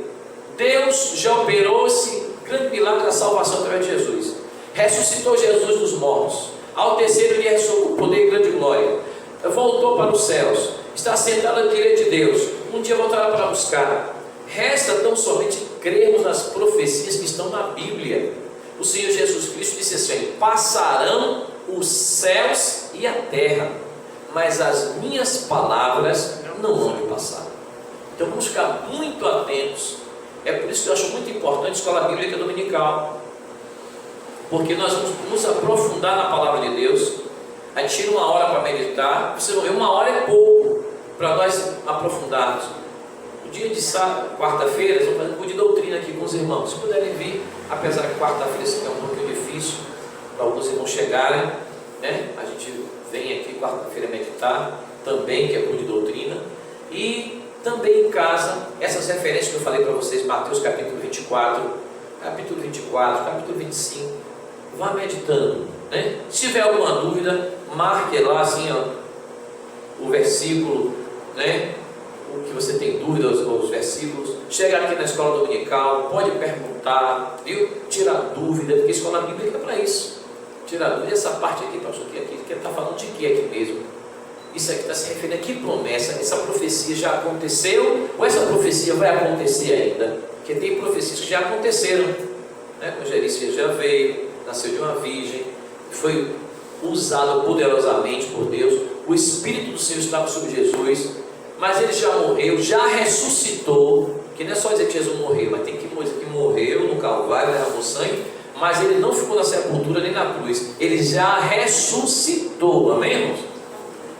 Deus já operou esse grande milagre da salvação através de Jesus, ressuscitou Jesus dos mortos, ao terceiro dia ressuscitou com poder e grande glória, voltou para os céus, está sentado à direita de Deus, um dia voltará para buscar. Resta tão somente crermos nas profecias que estão na Bíblia. O Senhor Jesus Cristo disse assim: passarão os céus e a terra, mas as minhas palavras não vão me passar. Então vamos ficar muito atentos. É por isso que eu acho muito importante a escola bíblica dominical, porque nós vamos nos aprofundar na palavra de Deus. A gente tira uma hora para meditar. Vocês vão ver, uma hora é pouco para nós aprofundarmos. No dia de quarta-feira, nós vamos fazer um pouco de doutrina aqui com os irmãos. Se puderem vir, apesar que quarta-feira é um pouquinho difícil para alguns irmãos chegarem, né? A gente vem aqui quarta-feira meditar também, que é pouco de doutrina. E também em casa, essas referências que eu falei para vocês, Mateus capítulo 24, capítulo 25, vá meditando, né? Se tiver alguma dúvida, marque lá assim, ó, o versículo, né? O que você tem dúvida, os versículos. Chega aqui na escola dominical, pode perguntar, viu? Tirar dúvida, porque a escola bíblica é para isso. Tirar dúvida. Essa parte aqui, pastor, que está falando de que aqui mesmo? Isso aqui está se referindo a que promessa? Essa profecia já aconteceu ou essa profecia vai acontecer ainda? Porque tem profecias que já aconteceram, né? Como já disse, já veio, nasceu de uma virgem, foi usado poderosamente por Deus, o Espírito do Senhor estava sobre Jesus, mas ele já morreu, já ressuscitou, que não é só dizer que Jesus morreu, mas tem que dizer que morreu no Calvário, derramou sangue, mas ele não ficou na sepultura nem na cruz, ele já ressuscitou, amém, irmãos?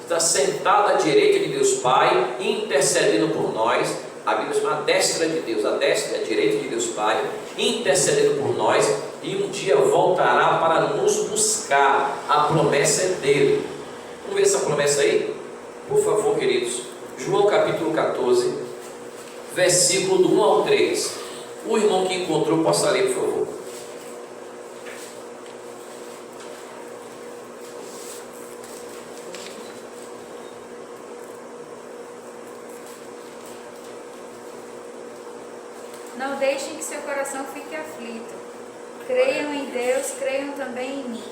Está sentado à direita de Deus Pai, intercedendo por nós. A Bíblia chama a destra de Deus, a destra e a direita de Deus Pai, intercedendo por nós, e um dia voltará para nos buscar. A promessa é dele. Vamos ver essa promessa aí? Por favor, queridos. João capítulo 14, versículo do 1 ao 3. O irmão que encontrou, possa ler, por favor. Não deixem que seu coração fique aflito. Creiam em Deus, creiam também em mim.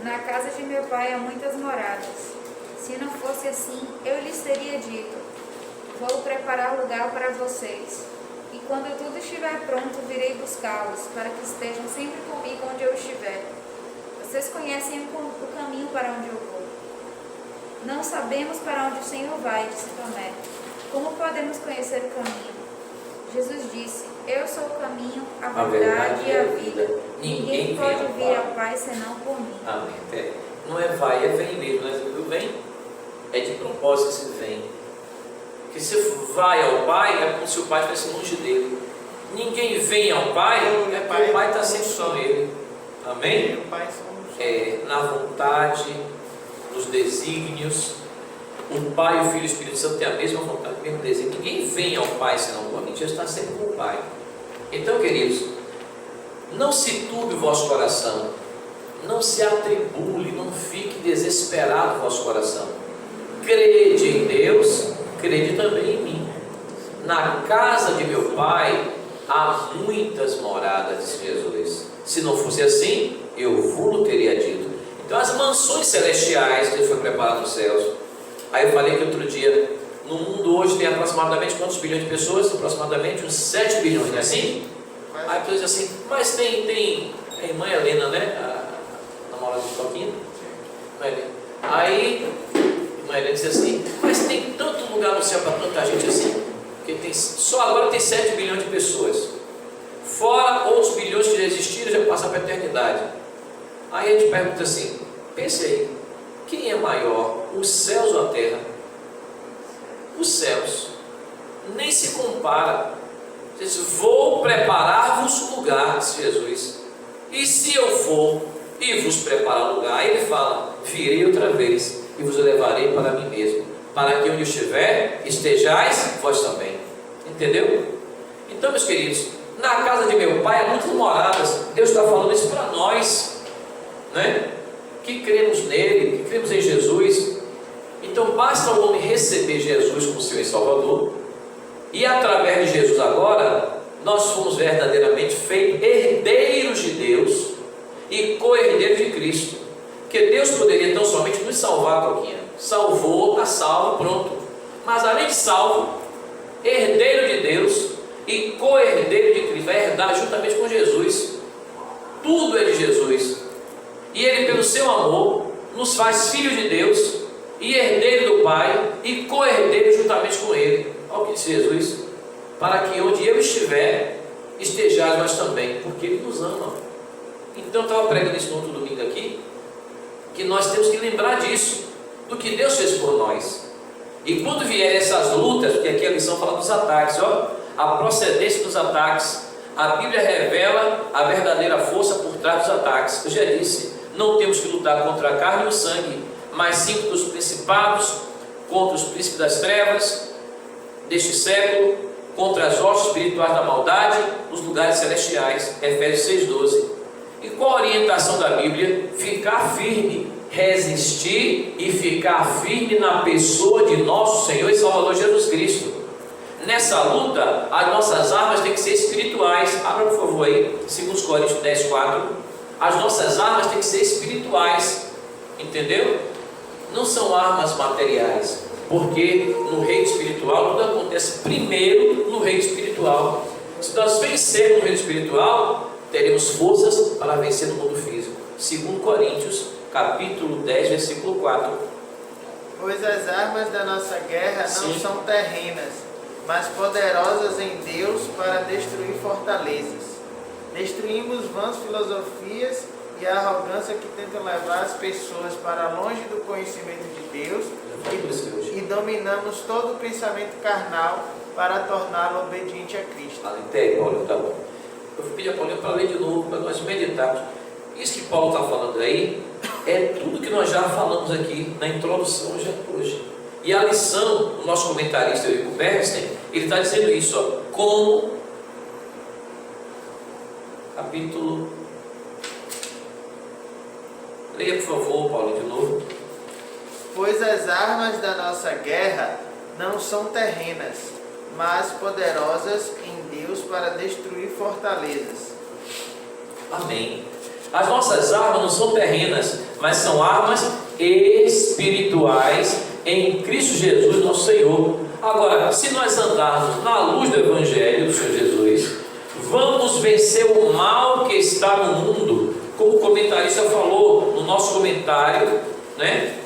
Na casa de meu pai há muitas moradas. Se não fosse assim, eu lhes teria dito: vou preparar lugar para vocês. E quando tudo estiver pronto, virei buscá-los, para que estejam sempre comigo onde eu estiver. Vocês conhecem o caminho para onde eu vou. Não sabemos para onde o Senhor vai, disse Tomé. Como podemos conhecer o caminho? Jesus disse: eu sou o caminho, a verdade e a vida. Ninguém pode vir ao Pai senão por mim. Amém. Não é vai, é vem mesmo, né? Vem é de propósito esse vem. Porque se vai ao Pai, é como se o Pai estivesse longe dele. Ninguém vem ao Pai, é porque o Pai está sempre com ele. Amém? Na vontade, nos desígnios, o Pai, o Filho e o Espírito Santo têm a mesma vontade, o mesmo desejo. Ninguém vem ao Pai senão por mim. Jesus está sempre com o Pai. Então, queridos, não se turbe o vosso coração, não se atribule, não fique desesperado o vosso coração. Crede em Deus, crede também em mim. Na casa de meu Pai há muitas moradas, disse Jesus. Se não fosse assim, eu vos teria dito. Então, as mansões celestiais que Deus foi preparar nos céus. Aí eu falei que outro dia, no mundo hoje tem aproximadamente quantos bilhões de pessoas? Aproximadamente uns 7 bilhões, não é assim? Aí a pessoa diz assim, mas tem a irmã Helena, né? A namorada de Toquinho. Aí a irmã Helena disse assim, mas tem tanto lugar no céu para tanta gente assim? Porque só agora tem 7 bilhões de pessoas. Fora outros bilhões que já existiram, já passaram para a eternidade. Aí a gente pergunta assim, pense aí, quem é maior, os céus ou a terra? Os céus. Nem se compara. Diz, vou preparar-vos lugar, disse Jesus. E se eu for e vos preparar lugar, aí ele fala, virei outra vez e vos levarei para mim mesmo, para que onde eu estiver, estejais vós também. Entendeu? Então, meus queridos, na casa de meu Pai há muitas moradas. Deus está falando isso para nós, né? Que cremos nele, que cremos em Jesus. Então basta o homem receber Jesus como seu Salvador, e através de Jesus agora nós fomos verdadeiramente feitos herdeiros de Deus e co-herdeiros de Cristo. Porque Deus poderia tão somente nos salvar, Toquinha. Salvou, está salvo, pronto. Mas além de salvo, herdeiro de Deus e co-herdeiro de Cristo, vai herdar juntamente com Jesus. Tudo é de Jesus. E Ele, pelo seu amor, nos faz filhos de Deus e herdeiro do Pai e co-herdeiro juntamente com Ele. Olha o que disse Jesus: para que onde eu estiver, estejais vós também, porque Ele nos ama. Então eu estava pregando isso no outro domingo aqui, que nós temos que lembrar disso, do que Deus fez por nós. E quando vierem essas lutas, porque aqui a lição fala dos ataques, ó, a procedência dos ataques, a Bíblia revela a verdadeira força por trás dos ataques. Eu já disse, não temos que lutar contra a carne e o sangue, mas sim contra os principados, contra os príncipes das trevas deste século, contra as hostes espirituais da maldade nos lugares celestiais. Efésios 6,12. E qual a orientação da Bíblia? Ficar firme, resistir e ficar firme na pessoa de nosso Senhor e Salvador Jesus Cristo. Nessa luta, as nossas armas têm que ser espirituais. Abra por favor aí, 2 Coríntios 10,4. As nossas armas têm que ser espirituais, entendeu? Não são armas materiais, porque no reino espiritual tudo acontece primeiro no reino espiritual. Se nós vencermos no reino espiritual, teremos forças para vencer no mundo físico. 2 Coríntios, capítulo 10, versículo 4. Pois as armas da nossa guerra não são terrenas, mas poderosas em Deus para destruir fortalezas. Destruímos vãs filosofias e a arrogância que tentam levar as pessoas para longe do conhecimento de Deus e dominamos todo o pensamento carnal para torná-lo obediente a Cristo. Até Paulo, tá bom. Eu vou pedir a Paulinho para ler de novo, para nós meditarmos. Isso que Paulo está falando aí é tudo que nós já falamos aqui na introdução já hoje. E a lição, o nosso comentarista, o Bernstein, ele está dizendo isso, ó, como capítulo. Leia por favor, Paulo, de novo. Pois as armas da nossa guerra não são terrenas, mas poderosas em Deus para destruir fortalezas. Amém. As nossas armas não são terrenas, mas são armas espirituais em Cristo Jesus, nosso Senhor. Agora, se nós andarmos na luz do Evangelho do Senhor Jesus, vamos vencer o mal que está no mundo, como o comentarista falou no nosso comentário, né?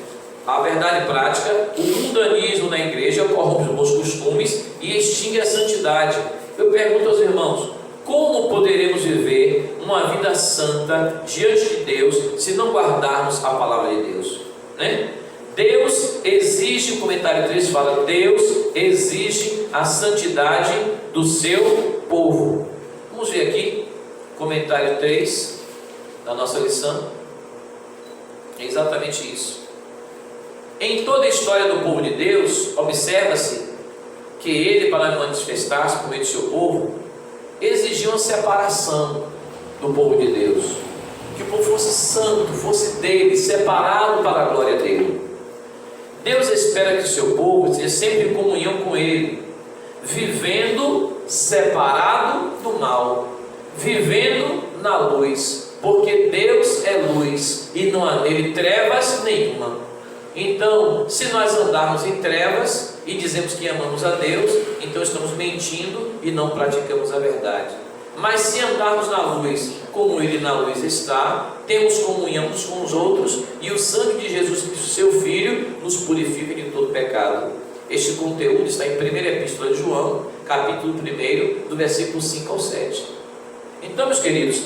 A verdade prática, o mundanismo na igreja corrompe os bons costumes e extingue a santidade. Eu pergunto aos irmãos, como poderemos viver uma vida santa diante de Deus se não guardarmos a palavra de Deus, né? Deus exige, o comentário 3 fala, Deus exige a santidade do seu povo. Vamos ver aqui, comentário 3 da nossa lição. É exatamente isso. Em toda a história do povo de Deus, observa-se que ele, para manifestar-se por meio do seu povo, exigia uma separação do povo de Deus. Que o povo fosse santo, fosse dele, separado para a glória dele. Deus espera que o seu povo esteja sempre em comunhão com ele, vivendo separado do mal, vivendo na luz, porque Deus é luz e não há nele trevas nenhuma. Então, se nós andarmos em trevas e dizemos que amamos a Deus, então estamos mentindo e não praticamos a verdade. Mas se andarmos na luz, como ele na luz está, temos comunhão uns com os outros, e o sangue de Jesus Cristo, seu Filho, nos purifica de todo pecado. Este conteúdo está em 1ª Epístola de João, capítulo 1, do versículo 5 ao 7. Então, meus queridos,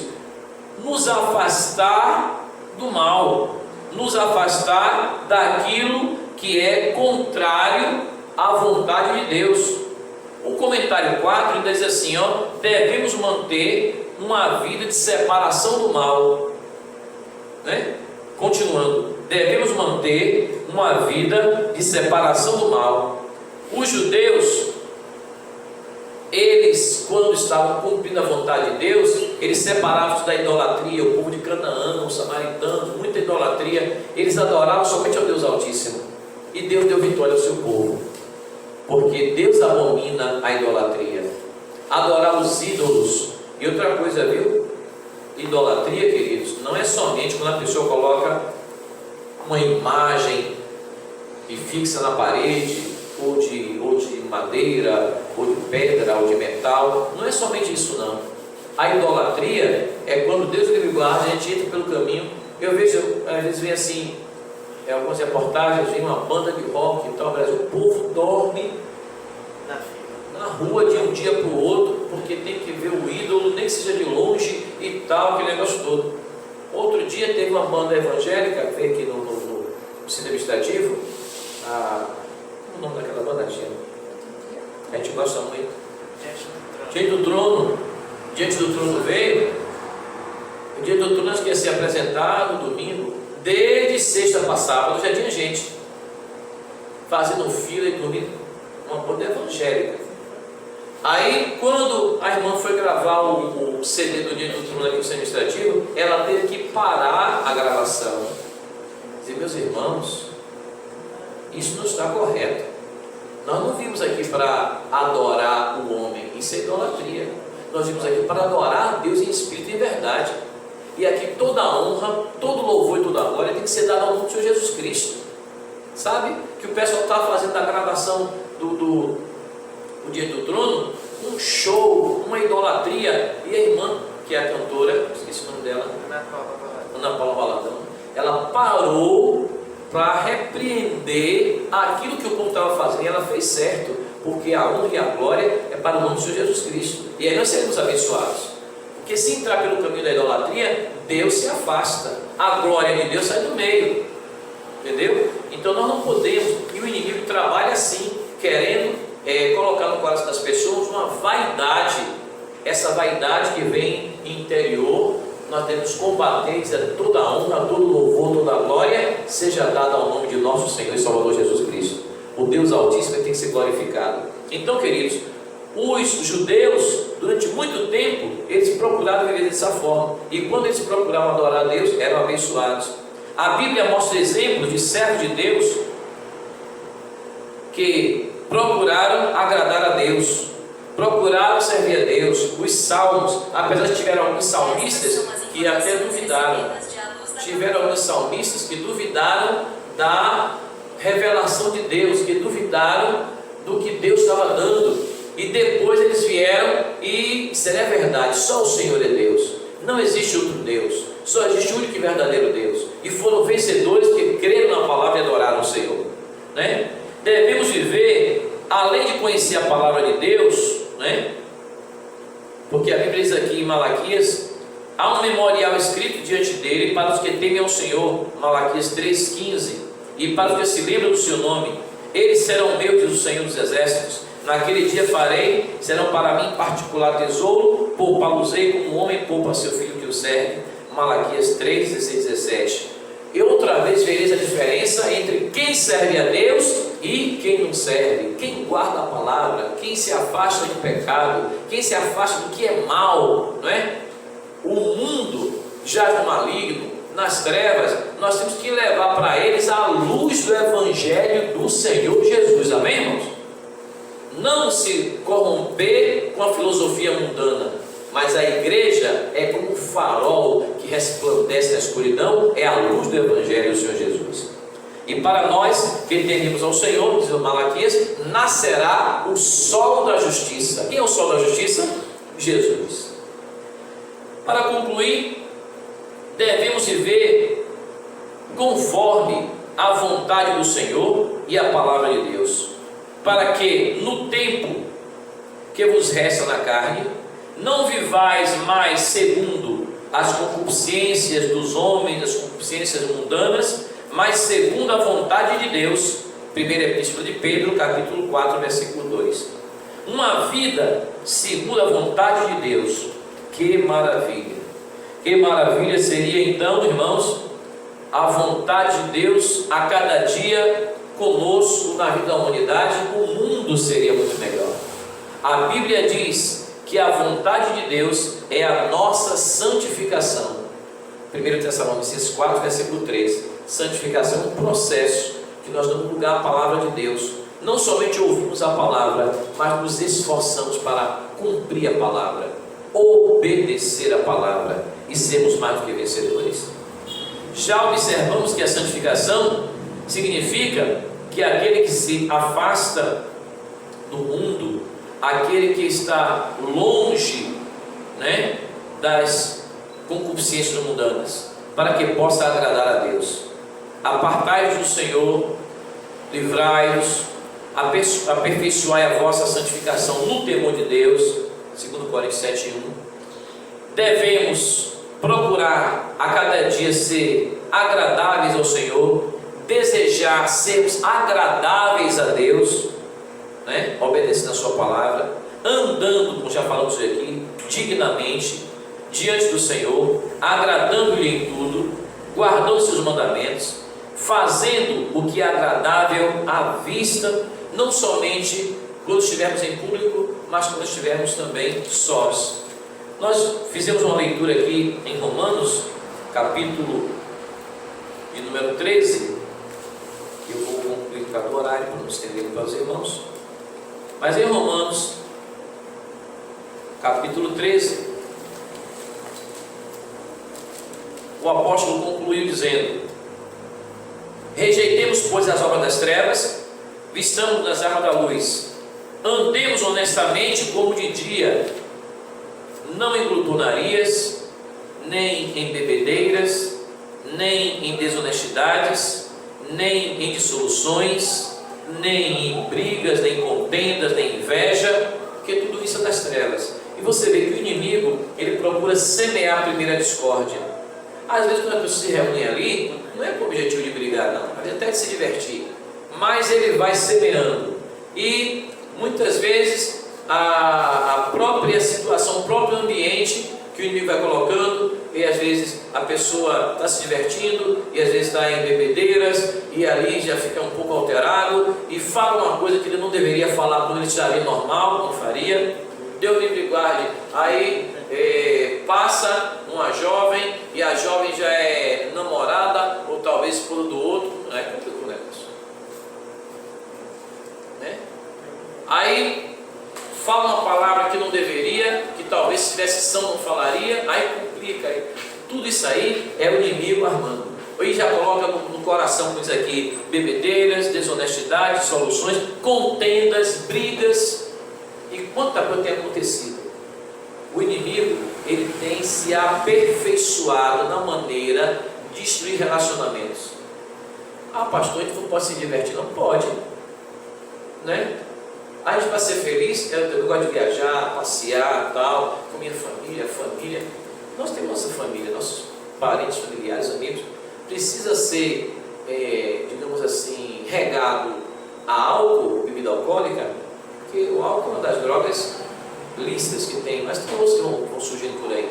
nos afastar do mal, nos afastar daquilo que é contrário à vontade de Deus. O comentário 4 ainda diz assim, devemos manter uma vida de separação do mal, né? Continuando, devemos manter uma vida de separação do mal. Os judeus, eles, quando estavam cumprindo a vontade de Deus, eles separavam-se da idolatria. O povo de Canaã, os samaritanos, muita idolatria, eles adoravam somente ao Deus Altíssimo, e Deus deu vitória ao seu povo. Porque Deus abomina a idolatria, adorar os ídolos. E outra coisa, viu? Idolatria, queridos, não é somente quando a pessoa coloca uma imagem e fixa na parede, ou de madeira, ou de pedra, ou de metal. Não é somente isso, não. A idolatria é quando Deus livre guarda, a gente entra pelo caminho. Eu vejo, às vezes vem assim, algumas reportagens, vem uma banda de rock e tal, Brasil, o povo dorme na rua de um dia para o outro, porque tem que ver o ídolo, nem que seja de longe e tal, aquele negócio todo. Outro dia teve uma banda evangélica, veio aqui no centro administrativo, o nome daquela banda, tia? A gente gosta muito. Diante do Trono. Diante do Trono veio. O Dia do Trono ia ser apresentado no domingo. Desde sexta para sábado já tinha gente fazendo fila e dormindo, uma banda evangélica. Aí, quando a irmã foi gravar o CD do Dia do Trono aqui no centro administrativo, ela teve que parar a gravação. Dizer, meus irmãos, isso não está correto. Nós não vimos aqui para adorar o homem, isso é idolatria. Nós vimos aqui para adorar a Deus em espírito e em verdade. E aqui toda a honra, todo louvor e toda a glória tem que ser dada ao nome do Senhor Jesus Cristo. Sabe? Que o pessoal está fazendo da gravação do Dia do Trono um show, uma idolatria. E a irmã, que é a cantora, esqueci o nome dela, Ana Paula Valadão, ela parou para repreender aquilo que o povo estava fazendo, e ela fez certo, porque a honra e a glória é para o nome do Senhor Jesus Cristo. E aí nós seremos abençoados. Porque se entrar pelo caminho da idolatria, Deus se afasta, a glória de Deus sai do meio, entendeu? Então nós não podemos, e o inimigo trabalha assim, querendo colocar no coração das pessoas uma vaidade. Essa vaidade que vem interior, nós temos que combater, dizer, toda a honra, todo louvor, toda a glória seja dada ao nome de nosso Senhor e Salvador Jesus Cristo. O Deus Altíssimo tem que ser glorificado. Então, queridos, os judeus, durante muito tempo, eles procuraram viver dessa forma, e quando eles procuravam adorar a Deus, eram abençoados. A Bíblia mostra exemplos de servos de Deus que procuraram agradar a Deus, procuraram servir a Deus. Os salmos, apesar de tiveram alguns salmistas que até duvidaram, tiveram alguns salmistas que duvidaram da revelação de Deus, que duvidaram do que Deus estava dando, e depois eles vieram e disseram, é verdade, só o Senhor é Deus, não existe outro Deus, só existe o único e verdadeiro Deus, e foram vencedores que creram na palavra e adoraram o Senhor, né? Devemos viver, além de conhecer a palavra de Deus, né? Porque a Bíblia diz aqui em Malaquias, há um memorial escrito diante dele para os que temem ao Senhor, Malaquias 3,15, e para os que se lembram do seu nome, eles serão meus, diz o Senhor dos Exércitos. Naquele dia farei, serão para mim particular tesouro, poupá-los-ei como um homem poupa seu filho que o serve. Malaquias 3, 16, 17. e outra vez vereis a diferença entre quem serve a Deus e quem não serve, quem guarda a palavra, quem se afasta do pecado, quem se afasta do que é mal, não é? O mundo jaz no maligno, nas trevas. Nós temos que levar para eles a luz do Evangelho do Senhor Jesus, amém, irmãos? Não se corromper com a filosofia mundana, mas a igreja é como um farol que resplandece na escuridão, é a luz do Evangelho do Senhor Jesus. E para nós que tememos ao Senhor, diz o Malaquias, nascerá o sol da justiça. Quem é o sol da justiça? Jesus. Para concluir, devemos viver conforme a vontade do Senhor e a palavra de Deus, para que no tempo que vos resta na carne, não vivais mais segundo as concupiscências dos homens, as concupiscências mundanas, mas segundo a vontade de Deus. Primeira Epístola de Pedro, capítulo 4, versículo 2. Uma vida segundo a vontade de Deus, que maravilha! Que maravilha seria então, irmãos, a vontade de Deus a cada dia conosco na vida da humanidade. O mundo seria muito melhor. A Bíblia diz que a vontade de Deus é a nossa santificação. 1 Tessalonicenses 4, versículo 3. Santificação é um processo que nós damos lugar à palavra de Deus. Não somente ouvimos a palavra, mas nos esforçamos para cumprir a palavra, obedecer a palavra e sermos mais do que vencedores. Já observamos que a santificação significa que aquele que se afasta do mundo, aquele que está longe, né, das concupiscências mundanas, para que possa agradar a Deus. Apartai-vos do Senhor, livrai-vos, aperfeiçoai a vossa santificação no temor de Deus, 2 Coríntios 7:1. Devemos procurar a cada dia ser agradáveis ao Senhor, desejar sermos agradáveis a Deus, né? Obedecendo a sua palavra, andando, como já falamos aqui, dignamente diante do Senhor, agradando-lhe em tudo, guardando seus mandamentos, fazendo o que é agradável à vista, não somente quando estivermos em público, mas quando estivermos também sós. Nós fizemos uma leitura aqui em Romanos, capítulo de número 13, eu vou concluir por causa do horário, para não estender para os irmãos, mas em Romanos, capítulo 13, o apóstolo concluiu dizendo: rejeitemos, pois, as obras das trevas, vistamos nas armas da luz, andemos honestamente como de dia, não em glutonarias, nem em bebedeiras, nem em desonestidades, nem em dissoluções, nem em brigas, nem contendas, nem inveja, porque tudo isso é das trevas. E você vê que o inimigo, ele procura semear primeiro a discórdia. Às vezes, quando a pessoa se reúne ali, não é com o objetivo de brigar, não, mas até de se divertir, mas ele vai semeando, e muitas vezes a própria situação, o próprio ambiente que o inimigo vai colocando, e às vezes a pessoa está se divertindo, e às vezes está em bebedeiras, e ali já fica um pouco alterado, e fala uma coisa que ele não deveria falar quando ele estaria normal, não faria. Deus me livre e guarde. Aí passa uma jovem, e a jovem já é namorada, ou talvez esposa do outro, não é complicado o negócio, né? Aí fala uma palavra que não deveria, que talvez se tivesse são não falaria, aí complica. Aí. Tudo isso aí é o inimigo armando. Aí já coloca no coração, como diz aqui, bebedeiras, desonestidade, soluções, contendas, brigas. E quanta coisa tem acontecido. O inimigo, ele tem se aperfeiçoado na maneira de destruir relacionamentos. Ah, pastor, a gente não pode se divertir. Não pode, né? A gente, para ser feliz, eu gosto de viajar, passear, tal, com minha família. Nós temos nossa família, nossos parentes, familiares, amigos. Precisa ser, digamos assim, regado a álcool, bebida alcoólica, porque o álcool é uma das drogas lícitas que tem, mas tem outros que vão surgindo por aí.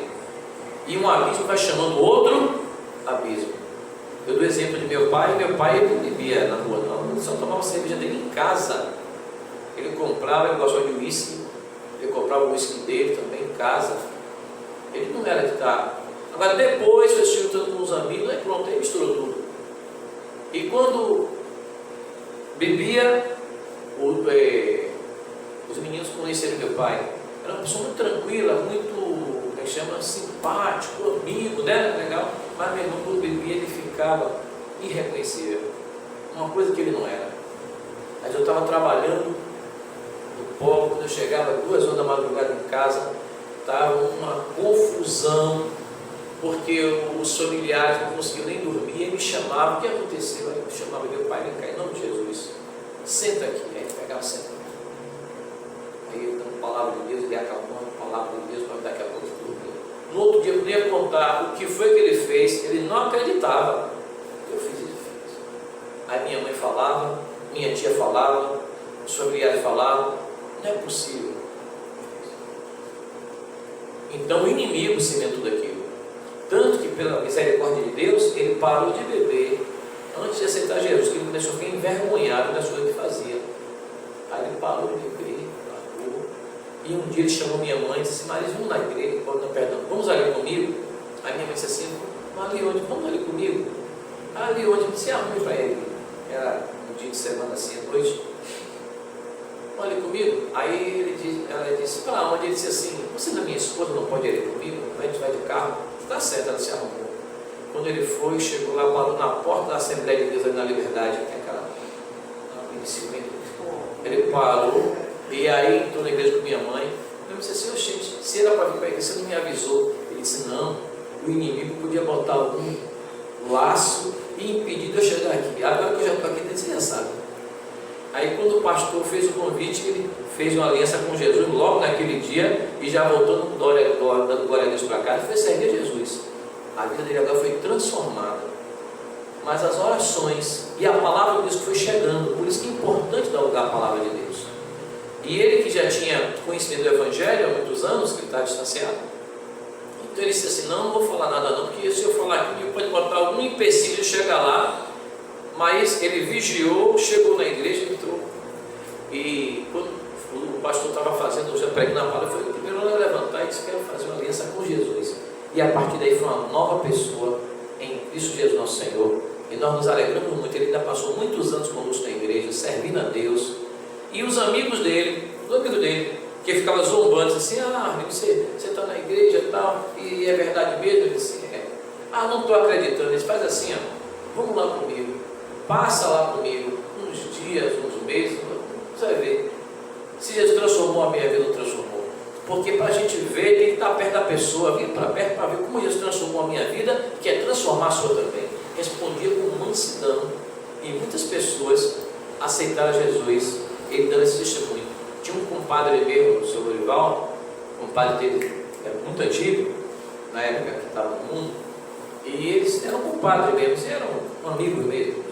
E um abismo vai chamando outro abismo. Eu dou exemplo de meu pai ele não bebia na rua não, ele só tomava cerveja dele em casa. Ele comprava, ele gostava de uísque, ele comprava o uísque dele também em casa. Ele não era de estar. Agora depois foi se juntando com os amigos, aí pronto, aí misturou tudo. E quando bebia, os meninos conheceram meu pai. Era uma pessoa muito tranquila, muito, como é que chama, simpático, amigo, né? Legal. Mas meu irmão, quando bebia, ele ficava irreconhecível. Uma coisa que ele não era. Mas eu estava trabalhando no polo, quando eu chegava 2 horas da madrugada em casa, estava uma confusão, porque os familiares não conseguiam nem dormir, e me chamavam, o que aconteceu? Aí eu chamava meu pai, vem cá, em nome de Jesus, senta aqui. Aí ele pegava, senta. Aí ele dando palavra de Deus, ele acalmando a palavra de Deus, mas daqui a pouco tudo bem. No outro dia eu podia contar o que foi que ele fez, ele não acreditava. Eu fiz isso. Aí minha mãe falava, minha tia falava, os familiares falavam, não é possível. Então o inimigo cimentou tudo aquilo. Tanto que pela misericórdia de Deus, ele parou de beber antes de aceitar Jesus, que ele começou a ficar envergonhado das coisas que fazia. Aí ele parou de beber, largou. E um dia ele chamou minha mãe e disse assim: Marisa, vamos na igreja, vamos ali comigo? Aí minha mãe disse assim: ali onde? Vamos ali comigo? Ali onde? Se arrume para ele. Era um dia de semana assim, à noite. Vamos ali comigo? Aí ela disse: para onde? Ele disse assim: você não é minha esposa, não pode ir comigo? A gente vai de carro. Está certo, ela se arrumou. Quando ele foi, chegou lá, parou na porta da Assembleia de Deus ali na Liberdade, que é aquela princípio. Ele parou e aí entrou na igreja com minha mãe. Eu disse assim: gente, se era para vir para a igreja, você não me avisou. Ele disse: não, o inimigo podia botar algum laço e impedir de eu chegar aqui. Agora que eu já estou aqui, você já sabe. Aí quando o pastor fez o convite, ele fez uma aliança com Jesus logo naquele dia e já voltou dando glória a Deus para cá e foi servir a Jesus. A vida dele agora foi transformada. Mas as orações e a palavra de Deus que foi chegando, por isso que é importante dar lugar à palavra de Deus. E ele que já tinha conhecido o Evangelho há muitos anos, que ele está distanciado, então ele disse assim: não vou falar nada não, porque se eu falar aqui pode botar algum empecilho de chegar lá. Mas ele vigiou, chegou na igreja, entrou. E quando o pastor estava fazendo, já pregando na palavra, foi o primeiro a levantar e disse: quero fazer uma aliança com Jesus. E a partir daí foi uma nova pessoa em Cristo Jesus nosso Senhor. E nós nos alegramos muito. Ele ainda passou muitos anos conosco na igreja, servindo a Deus. E os amigos dele, que ficava zombando, assim: amigo, você está na igreja e tal, e é verdade mesmo? Ele disse: é. Não estou acreditando. Ele disse: faz assim, vamos lá comigo. Passa lá comigo uns dias, uns meses, você vai ver. Se Jesus transformou a minha vida, não transformou. Porque para a gente ver, tem que estar perto da pessoa, vir para perto para ver como Jesus transformou a minha vida, que é transformar a sua também. Respondia com mansidão. E muitas pessoas aceitaram Jesus, ele dando esse testemunho. Tinha um compadre meu, o seu Lorival, um compadre dele, era muito antigo, na época que estava no mundo, e eles eram compadres mesmo, eles eram amigos mesmo,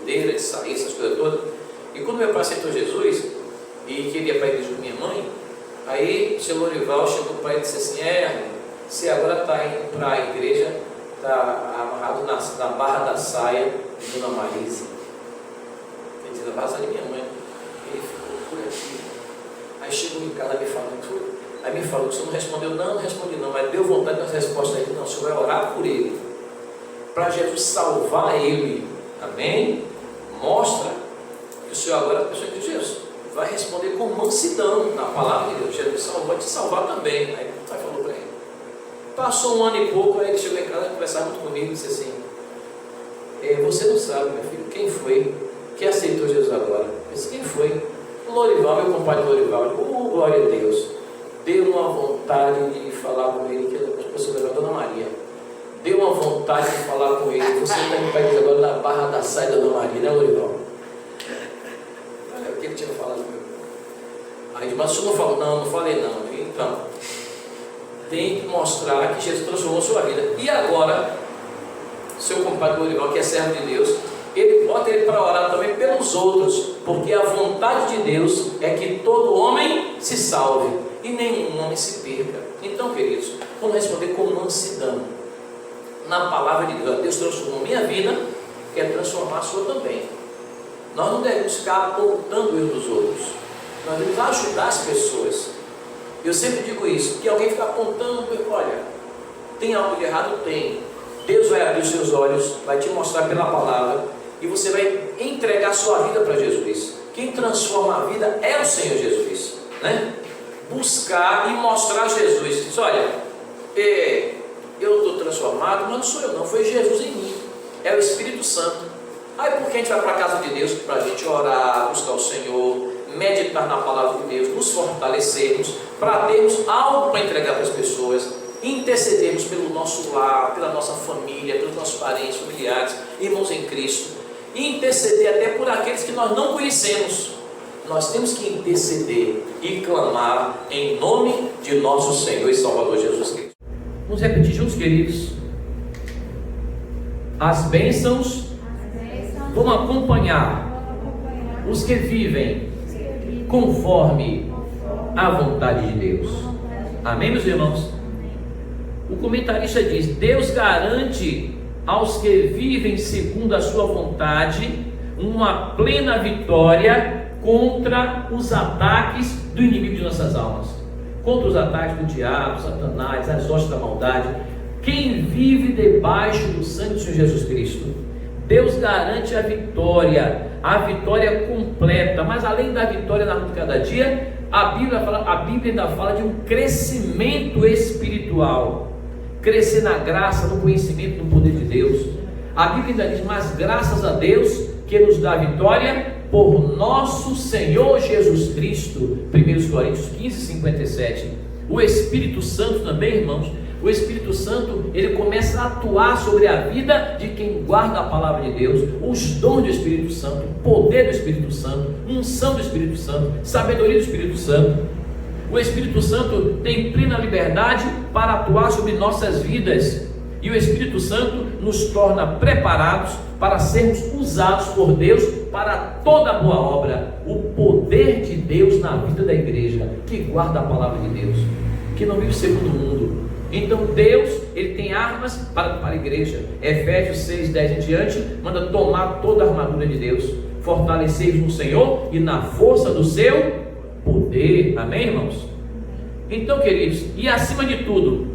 de sair, essas coisas todas. E quando meu pai aceitou Jesus e queria ir para a igreja com minha mãe, aí o seu Lorival chegou para ele e disse assim: você agora está indo para a igreja, está amarrado na barra da saia de Dona Marisa. Quer dizer, na barra da minha mãe. Ele ficou por aqui. Aí chegou em casa, me falou que o senhor não respondeu. Não respondi não, mas deu vontade de dar resposta a ele. Não, o senhor vai orar por ele, para Jesus salvar ele. Amém? Mostra que o Senhor agora é a pessoa de Jesus. Vai responder com mansidão na palavra de Deus. Jesus vai te salvar também. Aí o pai falou para ele. Passou um ano e pouco, aí ele chegou em casa, conversava muito comigo e disse assim: você não sabe, meu filho, quem foi que aceitou Jesus agora? Eu disse: quem foi? O Lorival, meu compadre Lorival. Glória a Deus. Deu uma vontade de falar com ele, que a pessoa era a Dona Maria. Deu uma vontade de falar com ele. Você está indo para ele agora na barra da saia da Dona Maria, né, Lorival? Olha o que ele tinha falado. Aí, mas o senhor não falou? Não falei não. Então, tem que mostrar que Jesus transformou a sua vida. E agora, seu compadre Lorival, que é servo de Deus, ele bota ele para orar também pelos outros, porque a vontade de Deus é que todo homem se salve e nenhum homem se perca. Então, queridos, vamos responder com mansidão. na palavra de Deus. Deus transformou minha vida, quer transformar a sua também. Nós não devemos ficar apontando o erro dos outros, nós devemos ajudar as pessoas. Eu sempre digo isso, que alguém fica apontando, olha, tem algo de errado? Tem. Deus vai abrir os seus olhos, vai te mostrar pela palavra, e você vai entregar a sua vida para Jesus. Quem transforma a vida é o Senhor Jesus, né? Buscar e mostrar Jesus. Diz, olha, eu estou transformado, mas não sou eu não, foi Jesus em mim, é o Espírito Santo. Aí por que a gente vai para a casa de Deus? Para a gente orar, buscar o Senhor, meditar na palavra de Deus, nos fortalecermos, para termos algo para entregar para as pessoas, intercedermos pelo nosso lar, pela nossa família, pelos nossos parentes, familiares, irmãos em Cristo, e interceder até por aqueles que nós não conhecemos. Nós temos que interceder e clamar em nome de nosso Senhor e Salvador Jesus Cristo. Vamos repetir juntos, queridos. As bênçãos vão acompanhar os que vivem conforme a vontade de Deus. Amém, meus irmãos? O comentarista diz: Deus garante aos que vivem segundo a sua vontade uma plena vitória contra os ataques do inimigo de nossas almas, contra os ataques do diabo, Satanás, as hostes da maldade. Quem vive debaixo do sangue do Senhor Jesus Cristo, Deus garante a vitória completa. Mas além da vitória na luta de cada dia, a Bíblia ainda fala de um crescimento espiritual, crescer na graça, no conhecimento, no poder de Deus. A Bíblia ainda diz: mas graças a Deus que nos dá a vitória por nosso Senhor Jesus Cristo. 1 Coríntios 15, 57. O Espírito Santo também, irmãos, o Espírito Santo, ele começa a atuar sobre a vida de quem guarda a palavra de Deus, os dons do Espírito Santo, poder do Espírito Santo, unção do Espírito Santo, sabedoria do Espírito Santo. O Espírito Santo tem plena liberdade para atuar sobre nossas vidas, e o Espírito Santo nos torna preparados para sermos usados por Deus para toda boa obra. O poder de Deus na vida da igreja que guarda a palavra de Deus, que não vive segundo o mundo. Então Deus, ele tem armas para a igreja. Efésios 6, 10 em diante, manda tomar toda a armadura de Deus, fortalecei-vos no Senhor e na força do seu poder. Amém, irmãos? Então, queridos, e acima de tudo,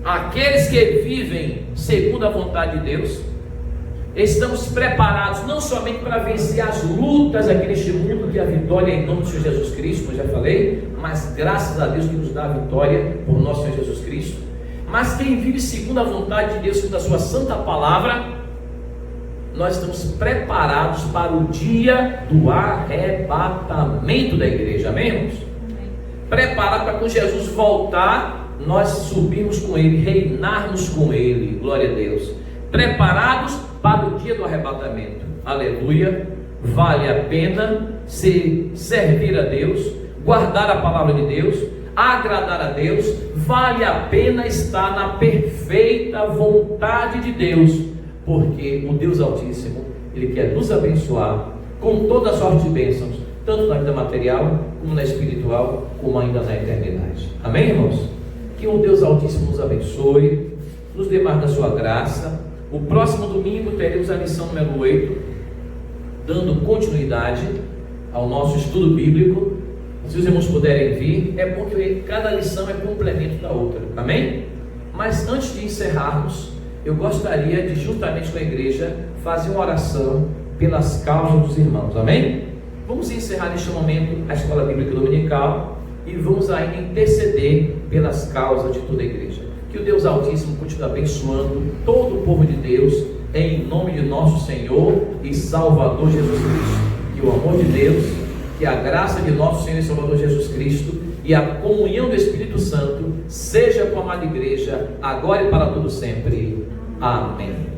aqueles que vivem segundo a vontade de Deus, estamos preparados não somente para vencer as lutas aqui neste mundo, que a vitória é em nome do Senhor Jesus Cristo, como eu já falei, mas graças a Deus que nos dá a vitória por nosso Senhor Jesus Cristo. Mas quem vive segundo a vontade de Deus, segundo a sua santa palavra, nós estamos preparados para o dia do arrebatamento da igreja. Amém, irmãos? Preparados para quando Jesus voltar, nós subirmos com Ele, reinarmos com Ele. Glória a Deus. Preparados para o dia do arrebatamento. Aleluia. Vale a pena se servir a Deus, guardar a palavra de Deus, agradar a Deus. Vale a pena estar na perfeita vontade de Deus, porque o Deus Altíssimo, Ele quer nos abençoar com toda a sorte de bênçãos, tanto na vida material, como na espiritual, como ainda na eternidade. Amém, irmãos? Que o Deus Altíssimo nos abençoe, nos dê mais da sua graça. O próximo domingo teremos a lição número 8, dando continuidade ao nosso estudo bíblico. Se os irmãos puderem vir, é bom que cada lição é complemento da outra. Amém? Mas antes de encerrarmos, eu gostaria de, juntamente com a igreja, fazer uma oração pelas causas dos irmãos. Amém? Vamos encerrar neste momento a escola bíblica dominical e vamos ainda interceder pelas causas de toda a igreja. Que o Deus Altíssimo continue abençoando todo o povo de Deus, em nome de nosso Senhor e Salvador Jesus Cristo. Que o amor de Deus, que a graça de nosso Senhor e Salvador Jesus Cristo e a comunhão do Espírito Santo seja com a amada igreja, agora e para todo sempre. Amém.